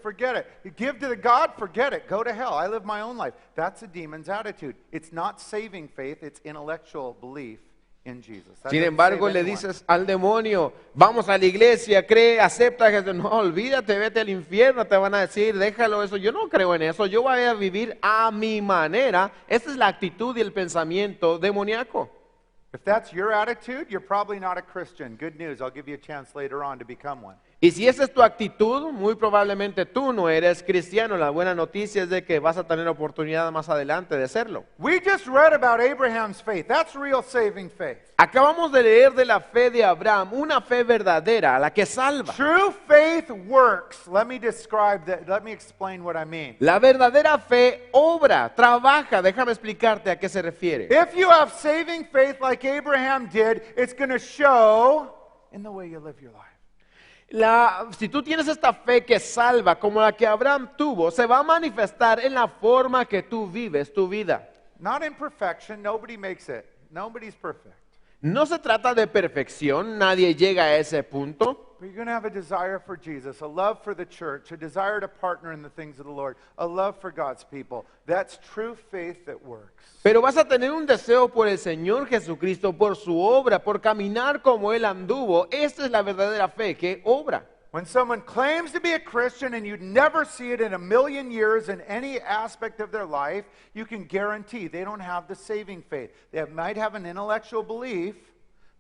Forget it. You give to the God, forget it. Go to hell. I live my own life. That's a demon's attitude. It's not saving faith, it's intellectual belief in Jesus. That Sin doesn't embargo, save le anyone. dices al demonio, vamos a la iglesia, cree, acepta a Jesús. No, olvídate, vete al infierno, te van a decir, déjalo eso. Yo no creo en eso, yo voy a vivir a mi manera. Esa es la actitud y el pensamiento demoníaco. If that's your attitude, you're probably not a Christian. Good news, I'll give you a chance later on to become one. Y si esa es tu actitud, muy probablemente tú no eres cristiano. La buena noticia es de que vas a tener oportunidad más adelante de serlo. We just read about Abraham's faith. That's real saving faith. Acabamos de leer de la fe de Abraham, una fe verdadera, la que salva. True faith works. Let me describe that. Let me explain what I mean. La verdadera fe obra, trabaja. Déjame explicarte a qué se refiere. If you have saving faith like Abraham did, it's going to show in the way you live your life. Si tú tienes esta fe que salva, como la que Abraham tuvo, se va a manifestar en la forma que tú vives tu vida. Not in perfection. Nobody makes it. Nobody's perfect. No se trata de perfección, nadie llega a ese punto. But you're going to have a desire for Jesus, a love for the church, a desire to partner in the things of the Lord, a love for God's people. That's true faith that works. Pero vas a tener un deseo por el Señor Jesucristo, por su obra, por caminar como Él anduvo. Esta es la verdadera fe que obra. When someone claims to be a Christian and you'd never see it in a million years in any aspect of their life, you can guarantee they don't have the saving faith. They might have an intellectual belief,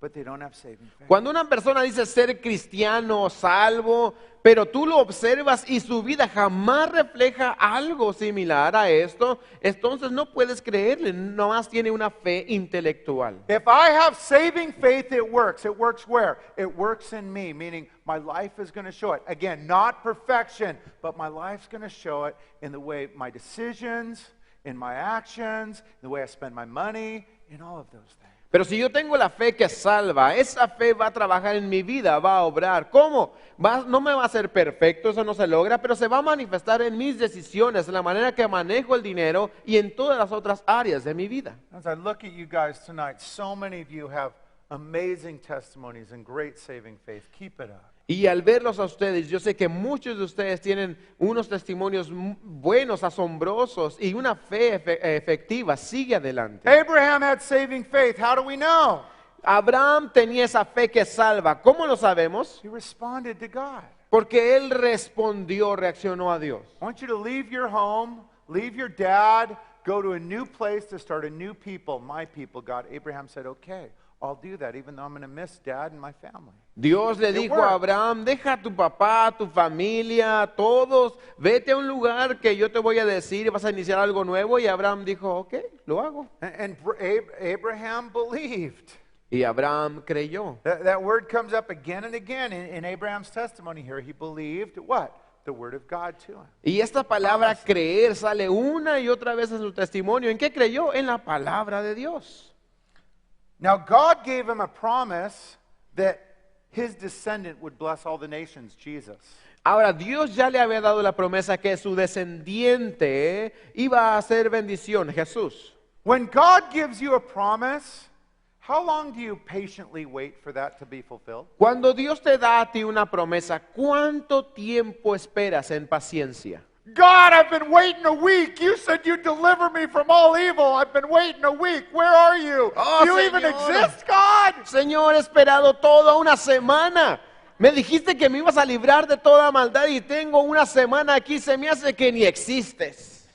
but they don't have saving faith. Cuando una persona dice ser cristiano, salvo, pero tú lo observas y su vida jamás refleja algo similar a esto, entonces no puedes creerle, nomás tiene una fe intelectual. If I have saving faith, it works. It works where? It works in me, meaning my life is going to show it. Again, not perfection, but my life's going to show it in the way my decisions, in my actions, in the way I spend my money, in all of those things. Pero si yo tengo la fe que salva, esa fe va a trabajar en mi vida, va a obrar. ¿Cómo? No me va a ser perfecto, eso no se logra, pero se va a manifestar en mis decisiones, en la manera que manejo el dinero y en todas las otras áreas de mi vida. As I look at you guys tonight, so many of you have amazing testimonies and great saving faith. Keep it up. Y al verlos a ustedes, yo sé que muchos de ustedes tienen unos testimonios buenos, asombrosos y una fe efectiva. Sigue adelante. Abraham had saving faith. How do we know? Abraham tenía esa fe que salva. ¿Cómo lo sabemos? He responded to God. Porque él respondió, reaccionó a Dios. I want you to leave your home, leave your dad, go to a new place to start a new people, my people, God. Abraham said, okay, I'll do that, even though I'm going to miss dad and my family. Dios le dijo a Abraham, deja a tu papá, tu familia, todos, vete a un lugar que yo te voy a decir y vas a iniciar algo nuevo. Y Abraham dijo, ok, lo hago. And Abraham believed. Y Abraham creyó. That word comes up again and again in Abraham's testimony here. He believed what? The word of God to him. Y esta palabra creer sale una y otra vez en su testimonio. ¿En qué creyó? En la palabra de Dios. Now God gave him a promise that his descendant would bless all the nations, Jesus. Ahora, Dios ya le había dado la promesa que su descendiente iba a hacer bendición, Jesús. When God gives you a promise, how long do you patiently wait for that to be fulfilled? Cuando Dios te da a ti una promesa, ¿cuánto tiempo esperas en paciencia? God, I've been waiting a week. You said you'd deliver me from all evil. I've been waiting a week. Where are you? Oh, Do you even Señor. exist, God? Señor, he esperado toda una semana. Me dijiste que me ibas a librar de toda maldad y tengo una semana aquí. Se me hace que ni existes.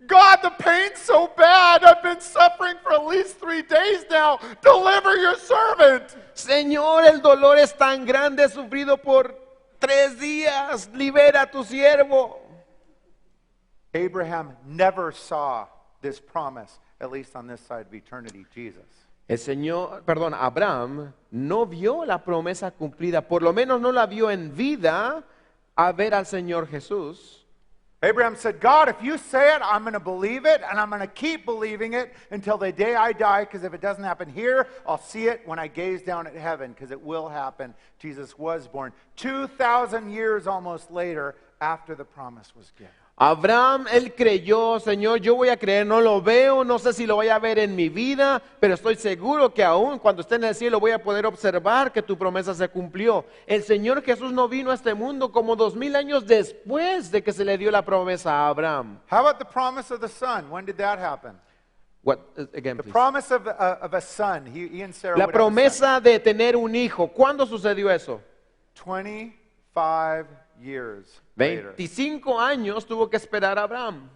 God, the pain's so bad. I've been suffering for at least 3 days now. Deliver your servant. Señor, el dolor es tan grande, he sufrido por 3 días. Libera a tu siervo. Abraham never saw this promise, at least on this side of eternity, Jesus. Abraham no vio la promesa cumplida, por lo menos no la vio en vida a ver al Señor Jesús. Abraham said, God, if you say it, I'm going to believe it, and I'm going to keep believing it until the day I die, because if it doesn't happen here, I'll see it when I gaze down at heaven, because it will happen. Jesus was born 2,000 years almost later after the promise was given. Abraham, él creyó, Señor, yo voy a creer, no lo veo, no sé si lo voy a ver en mi vida, pero estoy seguro que aún cuando esté en el cielo voy a poder observar que tu promesa se cumplió. El Señor Jesús no vino a este mundo como 2000 años después de que se le dio la promesa a Abraham. How about the promise of the son? When did that happen? What, again, The please. promise of a son. He and Sarah La would have a son. promesa de tener un hijo, ¿cuándo sucedió eso? 25 years later. 25 años tuvo que esperar Abraham.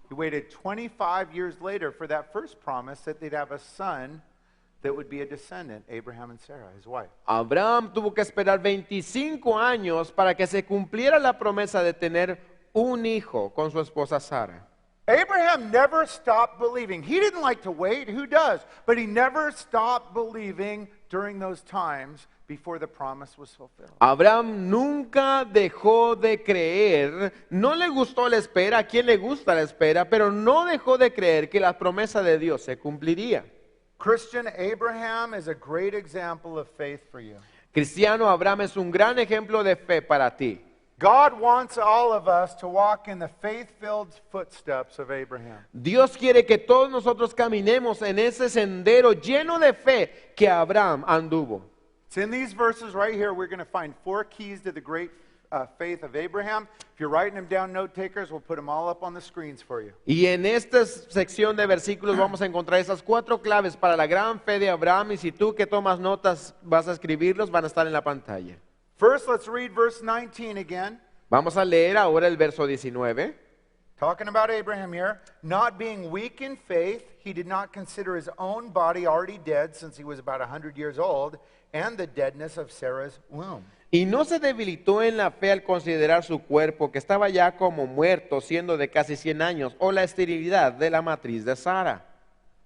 He waited 25 years later for that first promise that they'd have a son that would be a descendant, Abraham and Sarah, his wife. Abraham tuvo que esperar 25 años para que se cumpliera la promesa de tener un hijo con su esposa Sara. Abraham never stopped believing. He didn't like to wait, who does? But he never stopped believing during those times before the promise was fulfilled. Abraham nunca dejó de creer, no le gustó la espera, a quien le gusta la espera, pero no dejó de creer que la promesa de Dios se cumpliría. Christian, Abraham is a great example of faith for you. Cristiano, Abraham es un gran ejemplo de fe para ti. God wants all of us to walk in the faith-filled footsteps of Abraham. Dios quiere que todos nosotros caminemos en ese sendero lleno de fe que Abraham anduvo. It's in these verses right here we're going to find 4 keys to the great faith of Abraham. If you're writing them down, note takers, we'll put them all up on the screens for you. Y en esta sección de versículos vamos a encontrar esas 4 claves para la gran fe de Abraham, y si tú que tomas notas vas a escribirlos, van a estar en la pantalla. First, let's read verse 19 again. Vamos a leer ahora el verso 19. Talking about Abraham here. Not being weak in faith, he did not consider his own body already dead since he was about 100 years old, and the deadness of Sarah's womb. Y no se debilitó en la fe al considerar su cuerpo, que estaba ya como muerto, siendo de casi 100 años, o la esterilidad de la matriz de Sara.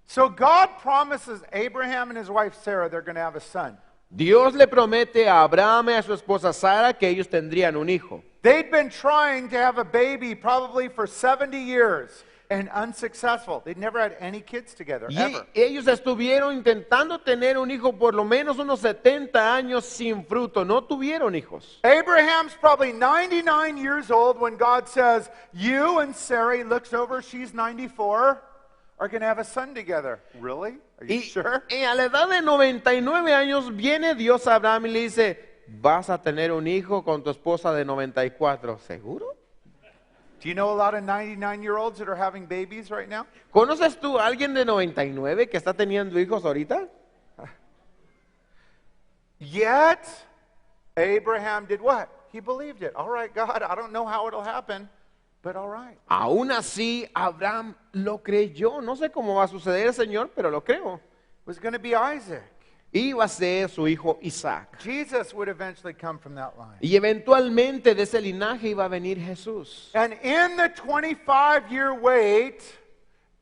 So God promises Abraham and his wife Sarah they're going to have a son. Dios le promete a Abraham y a su esposa Sara que ellos tendrían un hijo. They'd been trying to have a baby probably for 70 years and unsuccessful. They'd never had any kids together, Y ever. ellos estuvieron intentando tener un hijo por lo menos unos 70 años sin fruto. No tuvieron hijos. Abraham's probably 99 years old when God says, you and Sarah, he looks over, she's 94, are going to have a son together. Really? Are you sure? Y a la edad de 99 años viene Dios a Abraham y le dice, vas a tener un hijo con tu esposa de 94. ¿Seguro? Do you know a lot of 99-year-olds that are having babies right now? ¿Conoces tú a alguien de 99 que está teniendo hijos ahorita? Yet, Abraham did what? He believed it. All right, God, I don't know how it'll happen, but all right. Aún así, Abraham lo creyó. No sé cómo va a suceder, Señor, pero lo creo. It was going to be Isaac. Iba a ser su hijo Isaac. Jesus would eventually come from that line. Y eventualmente de ese linaje iba a venir Jesús. And in the 25-year wait,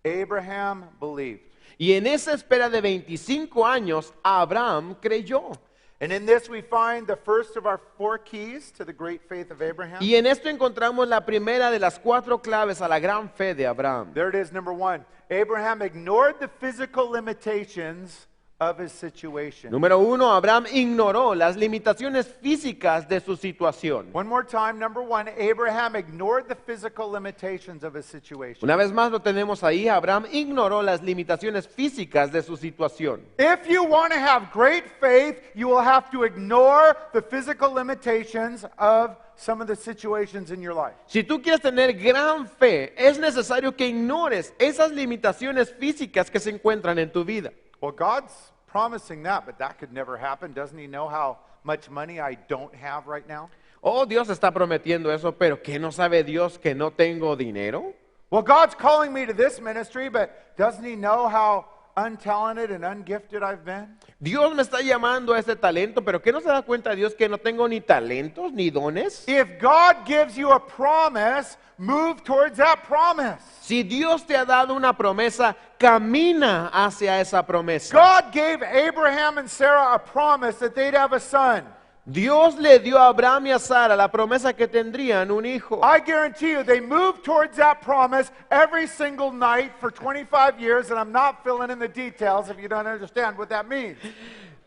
Abraham believed. Y en esa espera de 25 años, Abraham creyó. And in this we find the first of our 4 keys to the great faith of Abraham. Y en esto encontramos la primera de las 4 claves a la gran fe de Abraham. There it is, number 1. Abraham ignored the physical limitations of his situation. Número 1, Abraham ignoró las limitaciones físicas de su situación. One more time, number 1, Abraham ignored the physical limitations of his situation. Una vez más lo tenemos ahí, Abraham ignoró las limitaciones físicas de su situación. If you want to have great faith, you will have to ignore the physical limitations of some of the situations in your life. Si tú quieres tener gran fe, es necesario que ignores esas limitaciones físicas que se encuentran en tu vida. Well, God's promising that, but that could never happen. Doesn't he know how much money I don't have right now? Oh, Dios está prometiendo eso, pero ¿qué no sabe Dios que no tengo dinero? Well, God's calling me to this ministry, but doesn't he know how untalented and ungifted I've been? Dios me está llamando a este talento, pero ¿qué no se da cuenta Dios que no tengo ni talentos ni dones? If God gives you a promise, move towards that promise. Si Dios te ha dado una promesa, camina hacia esa promesa. God gave Abraham and Sarah a promise that they'd have a son. Dios le dio a Abraham y a Sara la promesa que tendrían un hijo. I guarantee you, they moved towards that promise every single night for 25 years, and I'm not filling in the details if you don't understand what that means.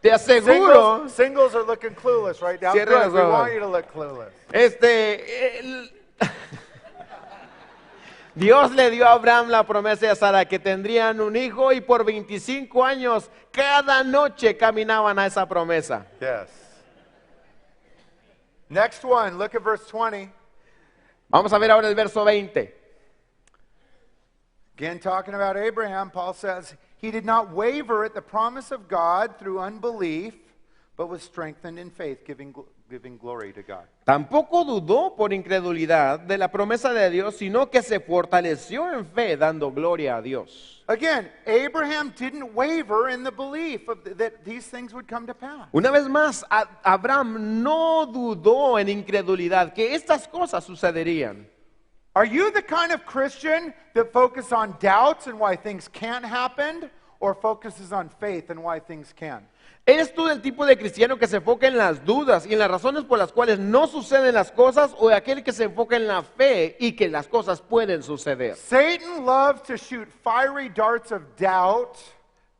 Te aseguro, Singles are looking clueless right now. Cierra Good, los we ojos. want you to look clueless. Dios le dio a Abraham la promesa y a Sara que tendrían un hijo y por 25 años cada noche caminaban a esa promesa. Yes. Next one, look at verse 20. Vamos a ver ahora el verso 20. Again, talking about Abraham, Paul says, he did not waver at the promise of God through unbelief, but was strengthened in faith, giving glory to God. Tampoco dudó por incredulidad de la promesa de Dios, sino que se fortaleció en fe, dando gloria a Dios. Again, Abraham didn't waver in the belief that these things would come to pass. Una vez más, Abraham no dudó en incredulidad que estas cosas sucederían. Are you the kind of Christian that focuses on doubts and why things can't happen, or focuses on faith and why things can? ¿Eres tú del tipo de cristiano que se enfoca en las dudas y en las razones por las cuales no suceden las cosas, o aquel que se enfoca en la fe y que las cosas pueden suceder? Satan loves to shoot fiery darts of doubt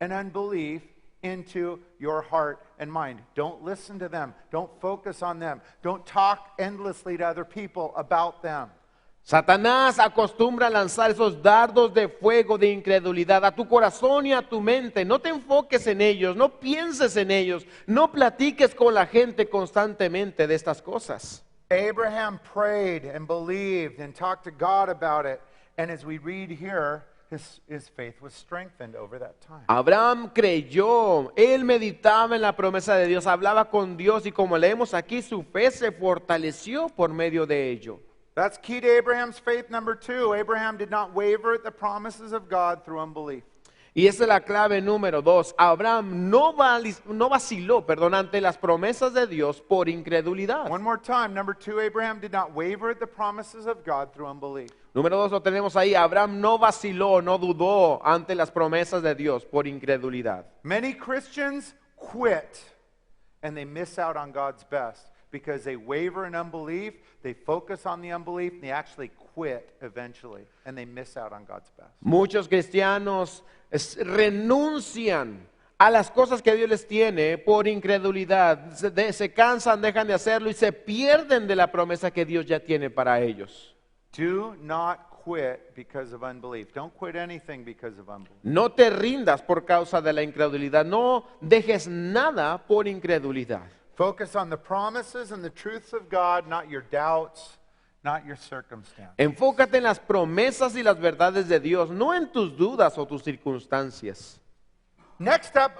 and unbelief into your heart and mind. Don't listen to them. Don't focus on them. Don't talk endlessly to other people about them. Satanás acostumbra a lanzar esos dardos de fuego de incredulidad a tu corazón y a tu mente. No te enfoques en ellos, no pienses en ellos, no platiques con la gente constantemente de estas cosas. Abraham prayed and believed and talked to God about it. And as we read here, his faith was strengthened over that time. Abraham creyó, él meditaba en la promesa de Dios, hablaba con Dios y como leemos aquí, su fe se fortaleció por medio de ello. That's key to Abraham's faith. Number 2, Abraham did not waver at the promises of God through unbelief. Y esa es la clave número 2. Abraham no vaciló, ante las promesas de Dios por incredulidad. One more time. Number 2, Abraham did not waver at the promises of God through unbelief. Número 2 lo tenemos ahí. Abraham no vaciló, no dudó ante las promesas de Dios por incredulidad. Many Christians quit and they miss out on God's best because they waver in unbelief, they focus on the unbelief, and they actually quit eventually, and they miss out on God's best. Muchos cristianos renuncian a las cosas que Dios les tiene por incredulidad. Se cansan, dejan de hacerlo y se pierden de la promesa que Dios ya tiene para ellos. Do not quit because of unbelief. Don't quit anything because of unbelief. No te rindas por causa de la incredulidad. No dejes nada por incredulidad. Focus on the promises and the truths of God, not your doubts, not your circumstance. Enfócate en las promesas y las verdades de Dios, no en tus dudas o tus circunstancias. Next up,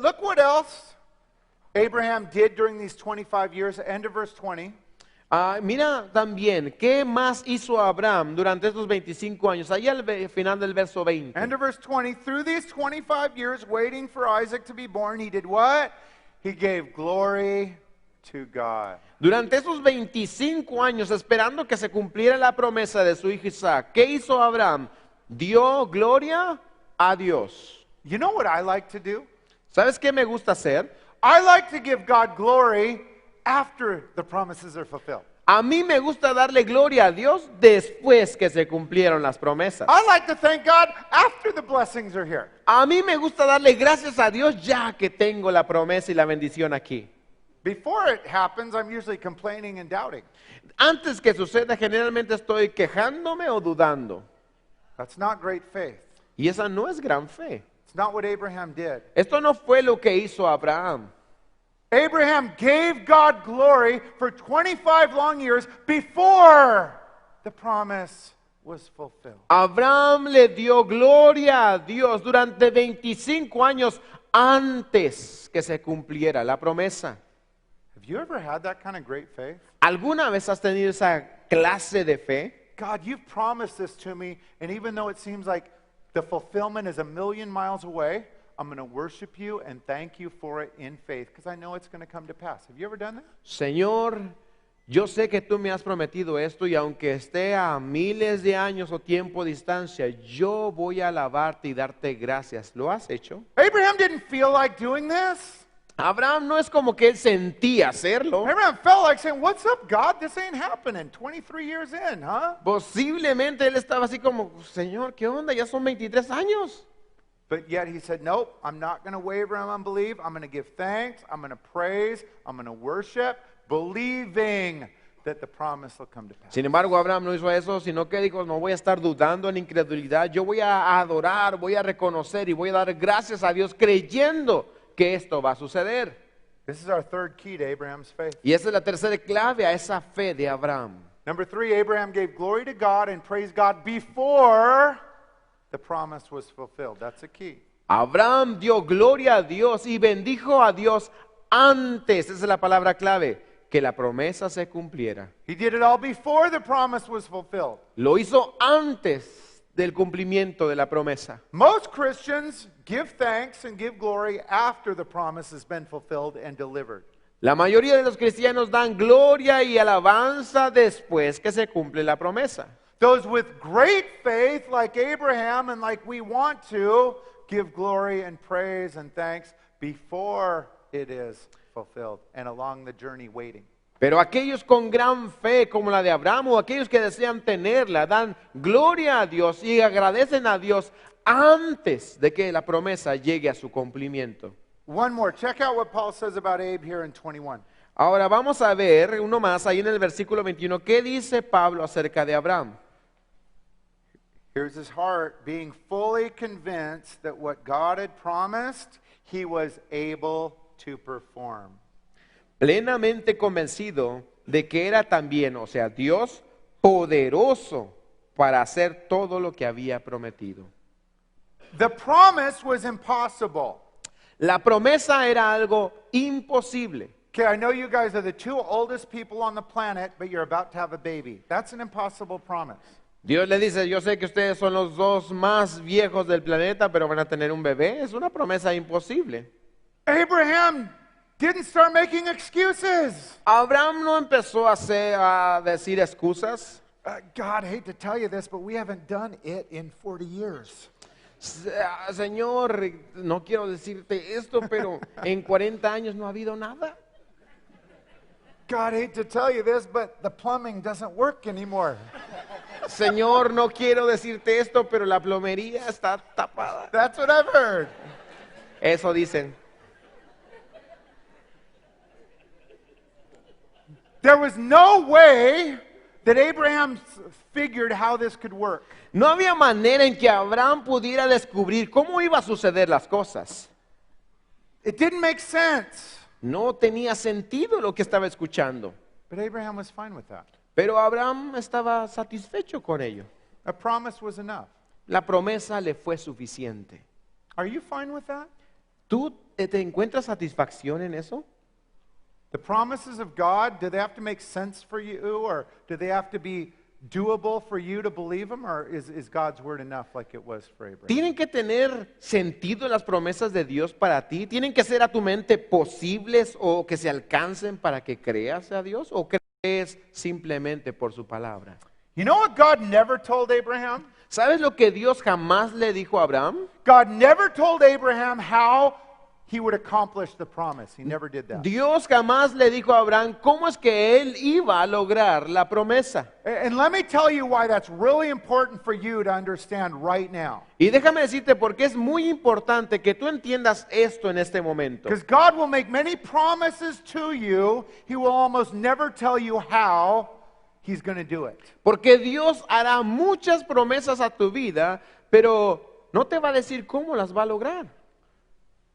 look what else Abraham did during these 25 years. End of verse 20. Mira también, ¿qué más hizo Abraham durante estos 25 años? Ahí al final del verso 20. End of verse 20. Through these 25 years waiting for Isaac to be born, he did what? He gave glory to God. Durante esos 25 años, esperando que se cumpliera la promesa de su hijo Isaac, ¿qué hizo Abraham? Dio gloria a Dios. You know what I like to do? ¿Sabes qué me gusta hacer? I like to give God glory after the promises are fulfilled. A mí me gusta darle gloria a Dios después que se cumplieron las promesas. I like to thank God after the blessings are here. A mí me gusta darle gracias a Dios ya que tengo la promesa y la bendición aquí. Before it happens, I'm usually complaining and doubting. Antes que suceda, generalmente estoy quejándome o dudando. That's not great faith. Y esa no es gran fe. It's not what Abraham did. Esto no fue lo que hizo Abraham. Abraham gave God glory for 25 long years before the promise was fulfilled. Abraham le dio gloria a Dios durante 25 años antes que se cumpliera la promesa. Have you ever had that kind of great faith? ¿Alguna vez has tenido esa clase de fe? God, you've promised this to me, and even though it seems like the fulfillment is a million miles away, I'm going to worship you and thank you for it in faith because I know it's going to come to pass. Have you ever done that? Señor, yo sé que tú me has prometido esto y aunque esté a miles de años o tiempo de distancia, yo voy a alabarte y darte gracias. ¿Lo has hecho? Abraham didn't feel like doing this. Abraham no es como que él sentía hacerlo. Abraham felt like saying, what's up, God? This ain't happening. 23 years in, huh? Posiblemente él estaba así como, Señor, ¿qué onda? Ya son 23 años. But yet he said, nope, I'm not going to waver in unbelief. I'm going to give thanks. I'm going to praise. I'm going to worship, believing that the promise will come to pass. Sin embargo, Abraham no hizo eso, sino que dijo, no voy a estar dudando en incredulidad. Yo voy a adorar, voy a reconocer y voy a dar gracias a Dios creyendo que esto va a suceder. This is our third key to Abraham's faith. Y esa es la tercera clave a esa fe de Abraham. Number 3, Abraham gave glory to God and praised God before the promise was fulfilled. That's a key. Abraham dio gloria a Dios y bendijo a Dios antes, esa es la palabra clave, que la promesa se cumpliera. He did it all before the promise was fulfilled. Lo hizo antes del cumplimiento de la promesa. Most Christians give thanks and give glory after the promise has been fulfilled and delivered. La mayoría de los cristianos dan gloria y alabanza después que se cumple la promesa. Those with great faith, like Abraham and like we want to, give glory and praise and thanks before it is fulfilled and along the journey waiting. Pero aquellos con gran fe como la de Abraham o aquellos que desean tenerla dan gloria a Dios y agradecen a Dios antes de que la promesa llegue a su cumplimiento. One more. Check out what Paul says about Abe here in 21. Ahora vamos a ver uno más ahí en el versículo 21. ¿Qué dice Pablo acerca de Abraham? Here's his heart, being fully convinced that what God had promised, he was able to perform. Plenamente convencido de que era también, o sea, Dios poderoso para hacer todo lo que había prometido. The promise was impossible. La promesa era algo imposible. Okay, I know you guys are the 2 oldest people on the planet, but you're about to have a baby. That's an impossible promise. Dios le dice, yo sé que ustedes son los 2 más viejos del planeta, pero van a tener un bebé. Es una promesa imposible. Abraham didn't start making excuses. Abraham no empezó a decir excusas. God, I hate to tell you this, but we haven't done it in 40 years. Señor, no quiero decirte esto, pero en 40 años no ha habido nada. God, I hate to tell you this, but the plumbing doesn't work anymore. Señor, no quiero decirte esto, pero la plomería está tapada. That's what I've heard. Eso dicen. There was no way that Abraham figured how this could work. No había manera en que Abraham pudiera descubrir cómo iba a suceder las cosas. It didn't make sense. No tenía sentido lo que estaba escuchando. But Abraham was fine with that. Pero Abraham estaba satisfecho con ello. A promise was enough. La promesa le fue suficiente. Are you fine with that? ¿Tú te encuentras satisfacción en eso? The promises of God, do they have to make sense for you, or do they have to be doable for you to believe them, or is God's word enough like it was for Abraham? ¿Tienen que tener sentido las promesas de Dios para ti? ¿Tienen que ser a tu mente posibles o que se alcancen para que creas a Dios? ¿O crees simplemente por su palabra? You know what God never told Abraham? ¿Sabes lo que Dios jamás le dijo a Abraham? God never told Abraham how he would accomplish the promise. He never did that. Dios jamás le dijo a Abraham cómo es que él iba a lograr la promesa. And let me tell you why that's really important for you to understand right now. Y déjame decirte por qué es muy importante que tú entiendas esto en este momento. Because God will make many promises to you. He will almost never tell you how he's going to do it. Porque Dios hará muchas promesas a tu vida, pero no te va a decir cómo las va a lograr.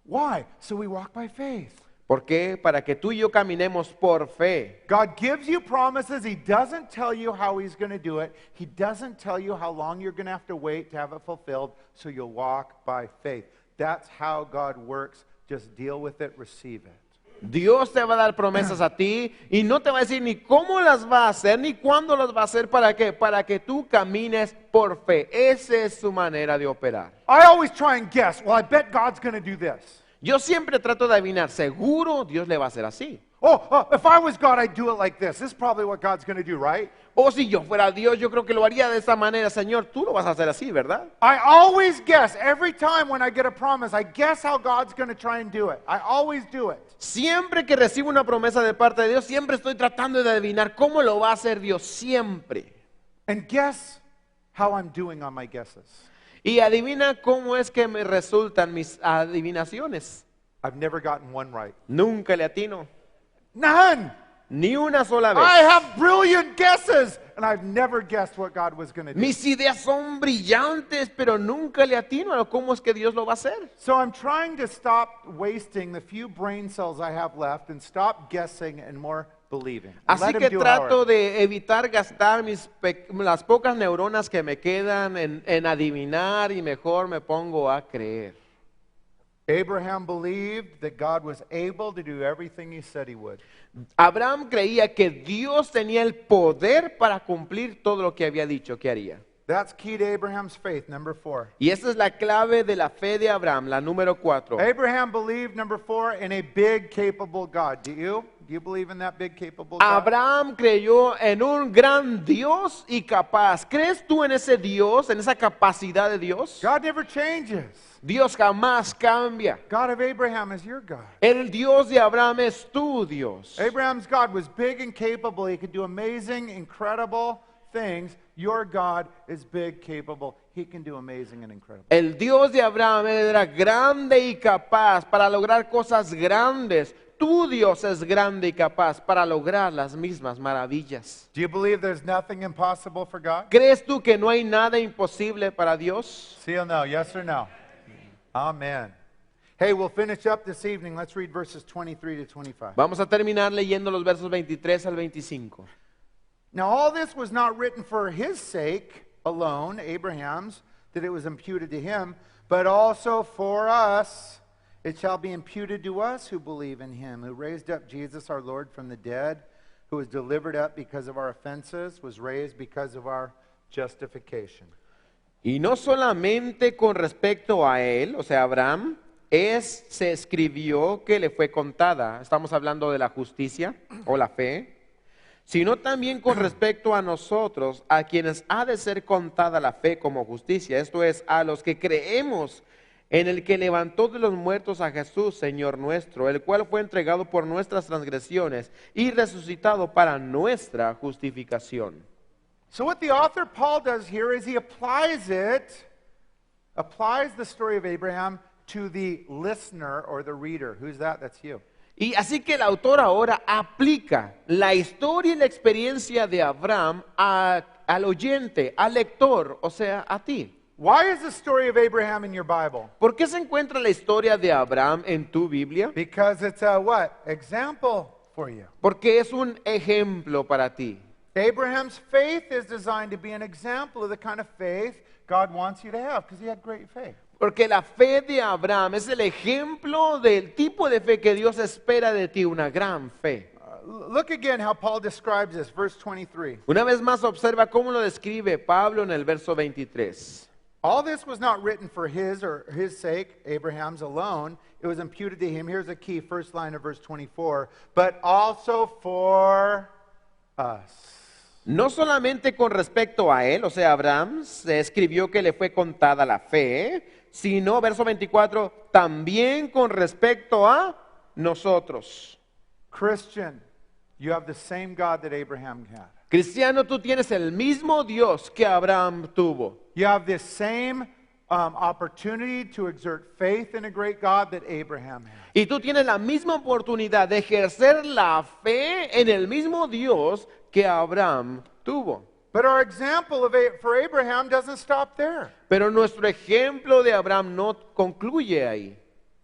Why? So we walk by faith. ¿Por qué? Para que tú y yo caminemos por fe. God gives you promises. He doesn't tell you how he's going to do it. He doesn't tell you how long you're going to have to wait to have it fulfilled, so you'll walk by faith. That's how God works. Just deal with it, receive it. Dios te va a dar promesas a ti y no te va a decir ni cómo las va a hacer ni cuándo las va a hacer. ¿Para qué? Para que tú camines por fe. Esa es su manera de operar. I always try and guess. Well, I bet God's going to do this. Yo siempre trato de adivinar, seguro Dios le va a hacer así. Oh, if I was God, I'd do it like this. This is probably what God's going to do, right? O si yo fuera Dios, yo creo que lo haría de esta manera. Señor, tú lo vas a hacer así, ¿verdad? I always guess. Every time when I get a promise, I guess how God's going to try and do it. I always do it. Siempre que recibo una promesa de parte de Dios, siempre estoy tratando de adivinar cómo lo va a hacer Dios, siempre. And guess how I'm doing on my guesses. Y adivina cómo es que me resultan mis adivinaciones. I've never gotten one right. Nunca le atino, None. ni una sola vez. I have brilliant guesses, and I've never guessed what God was going to do. Mis ideas son brillantes, pero nunca le atino a cómo es que Dios lo va a hacer. So I'm trying to stop wasting the few brain cells I have left and stop guessing and more believing. Así Let him que do trato ours. de evitar gastar las pocas neuronas que me quedan en adivinar y mejor me pongo a creer. Abraham believed that God was able to do everything he said he would. Abraham creía que Dios tenía el poder para cumplir todo lo que había dicho que haría. That's key to Abraham's faith, number 4. Y esa es la clave de la fe de Abraham, la número 4. Abraham believed, number 4, in a big, capable God. Do you? Do you believe in that big, capable God? Abraham creyó en un gran Dios y capaz. ¿Crees tú en ese Dios, en esa capacidad de Dios? God never changes. Dios jamás cambia. God of Abraham is your God. El Dios de Abraham es tu Dios. Abraham's God was big and capable. He could do amazing, incredible things. Your God is big, capable. He can do amazing and incredible. El Dios de Abraham era grande y capaz para lograr cosas grandes. Tu Dios es grande y capaz para lograr las mismas maravillas. Do you believe there's nothing impossible for God? ¿Crees tú que no hay nada imposible para Dios? See or no? Yes or no? Amen. Hey, we'll finish up this evening. Let's read verses 23 to 25. Vamos a terminar leyendo los versos 23 al 25. Now, all this was not written for his sake alone, Abraham's, that it was imputed to him, but also for us. It shall be imputed to us who believe in him, who raised up Jesus our Lord from the dead, who was delivered up because of our offenses, was raised because of our justification. Y no solamente con respecto a él, o sea, Abraham, se escribió que le fue contada, estamos hablando de la justicia o la fe, sino también con respecto a nosotros, a quienes ha de ser contada la fe como justicia, esto es, a los que creemos en el que levantó de los muertos a Jesús, Señor nuestro, el cual fue entregado por nuestras transgresiones y resucitado para nuestra justificación. So what the author Paul does here is he applies the story of Abraham to the listener or the reader. Who's that? That's you. Y así que el autor ahora aplica la historia y la experiencia de Abraham al oyente, al lector, o sea, a ti. Why is the story of Abraham in your Bible? ¿Por qué se encuentra la historia de Abraham en tu Biblia? Because it's a what? Example for you. Porque es un ejemplo para ti. Abraham's faith is designed to be an example of the kind of faith God wants you to have because he had great faith. Porque la fe de Abraham es el ejemplo del tipo de fe que Dios espera de ti, una gran fe. Look again how Paul describes this, verse 23. Una vez más observa cómo lo describe Pablo en el verso 23. All this was not written for his sake, Abraham's alone. It was imputed to him. Here's a key, first line of verse 24. But also for us. No solamente con respecto a él, o sea, Abraham, se escribió que le fue contada la fe, sino, verso 24, también con respecto a nosotros. Christian, you have the same God that Abraham had. Cristiano, tú tienes el mismo Dios que Abraham tuvo. You have the same opportunity to exert faith in a great God that Abraham had. Y tú tienes la misma oportunidad de ejercer la fe en el mismo Dios que Abraham tuvo. But our example for Abraham doesn't stop there. Pero nuestro ejemplo de Abraham no concluye ahí.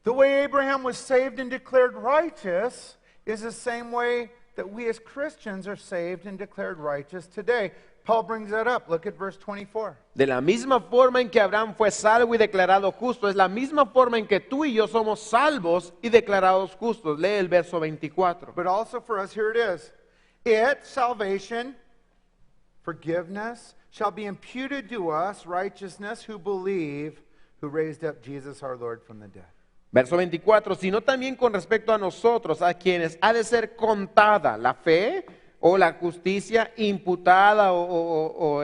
The way Abraham was saved and declared righteous is the same way that we as Christians are saved and declared righteous today. Paul brings that up. Look at verse 24. De la misma forma en que Abraham fue salvo y declarado justo, es la misma forma en que tú y yo somos salvos y declarados justos. Lee el verso 24. But also for us, here it is. It, salvation, forgiveness, shall be imputed to us, righteousness, who believe, who raised up Jesus our Lord from the dead. Verso 24, sino también con respecto a nosotros, a quienes ha de ser contada la fe o la justicia imputada o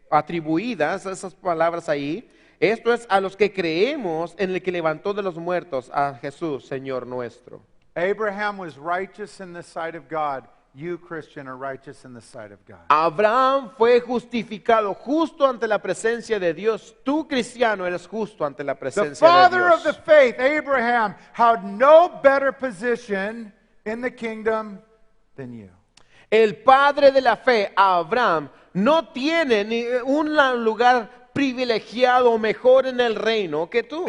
atribuidas, esas palabras ahí. Esto es a los que creemos en el que levantó de los muertos a Jesús, Señor nuestro. Abraham was righteous in the sight of God. You, Christian, are righteous in the sight of God. Abraham fue justificado justo ante la presencia de Dios. Tú, cristiano, eres justo ante la The presencia de father of the Dios. faith, Abraham, had no better position in the kingdom than you. El padre de la fe, Abraham, no tiene ni un lugar privilegiado o mejor en el reino que tú.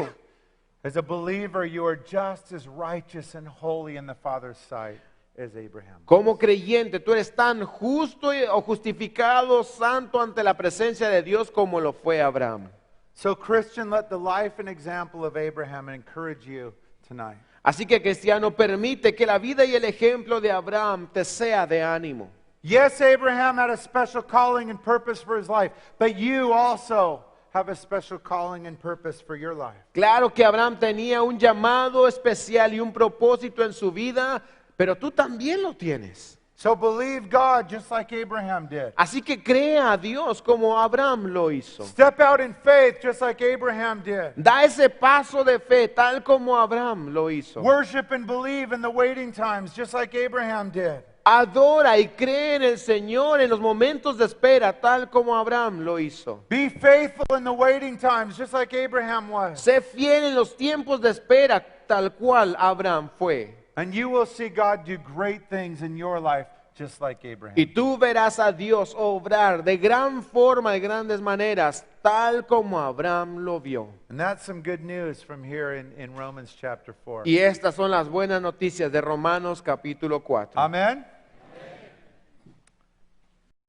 As a believer, you are just as righteous and holy in the Father's sight as Abraham. Como creyente, tú eres tan justo o justificado, santo ante la presencia de Dios como lo fue Abraham. So, Christian, let the life and example of Abraham encourage you tonight. Así que, cristiano, permite que la vida y el ejemplo de Abraham te sea de ánimo. Yes, Abraham had a special calling and purpose for his life, but you also have a special calling and purpose for your life. Claro que Abraham tenía un llamado especial y un propósito en su vida, pero tú también lo tienes. So believe God just like Abraham did. Así que crea a Dios como Abraham lo hizo. Step out in faith just like Abraham did. Da ese paso de fe tal como Abraham lo hizo. Worship and believe in the waiting times just like Abraham did. Adora y cree en el Señor en los momentos de espera tal como Abraham lo hizo. Be faithful in the waiting times just like Abraham was. Sé fiel en los tiempos de espera tal cual Abraham fue. And you will see God do great things in your life just like Abraham. Y tú verás a Dios obrar de gran forma, de grandes maneras, tal como Abraham lo vio. And that's some good news from here in Romans chapter 4. Y estas son las buenas noticias de Romanos capítulo 4. Amen.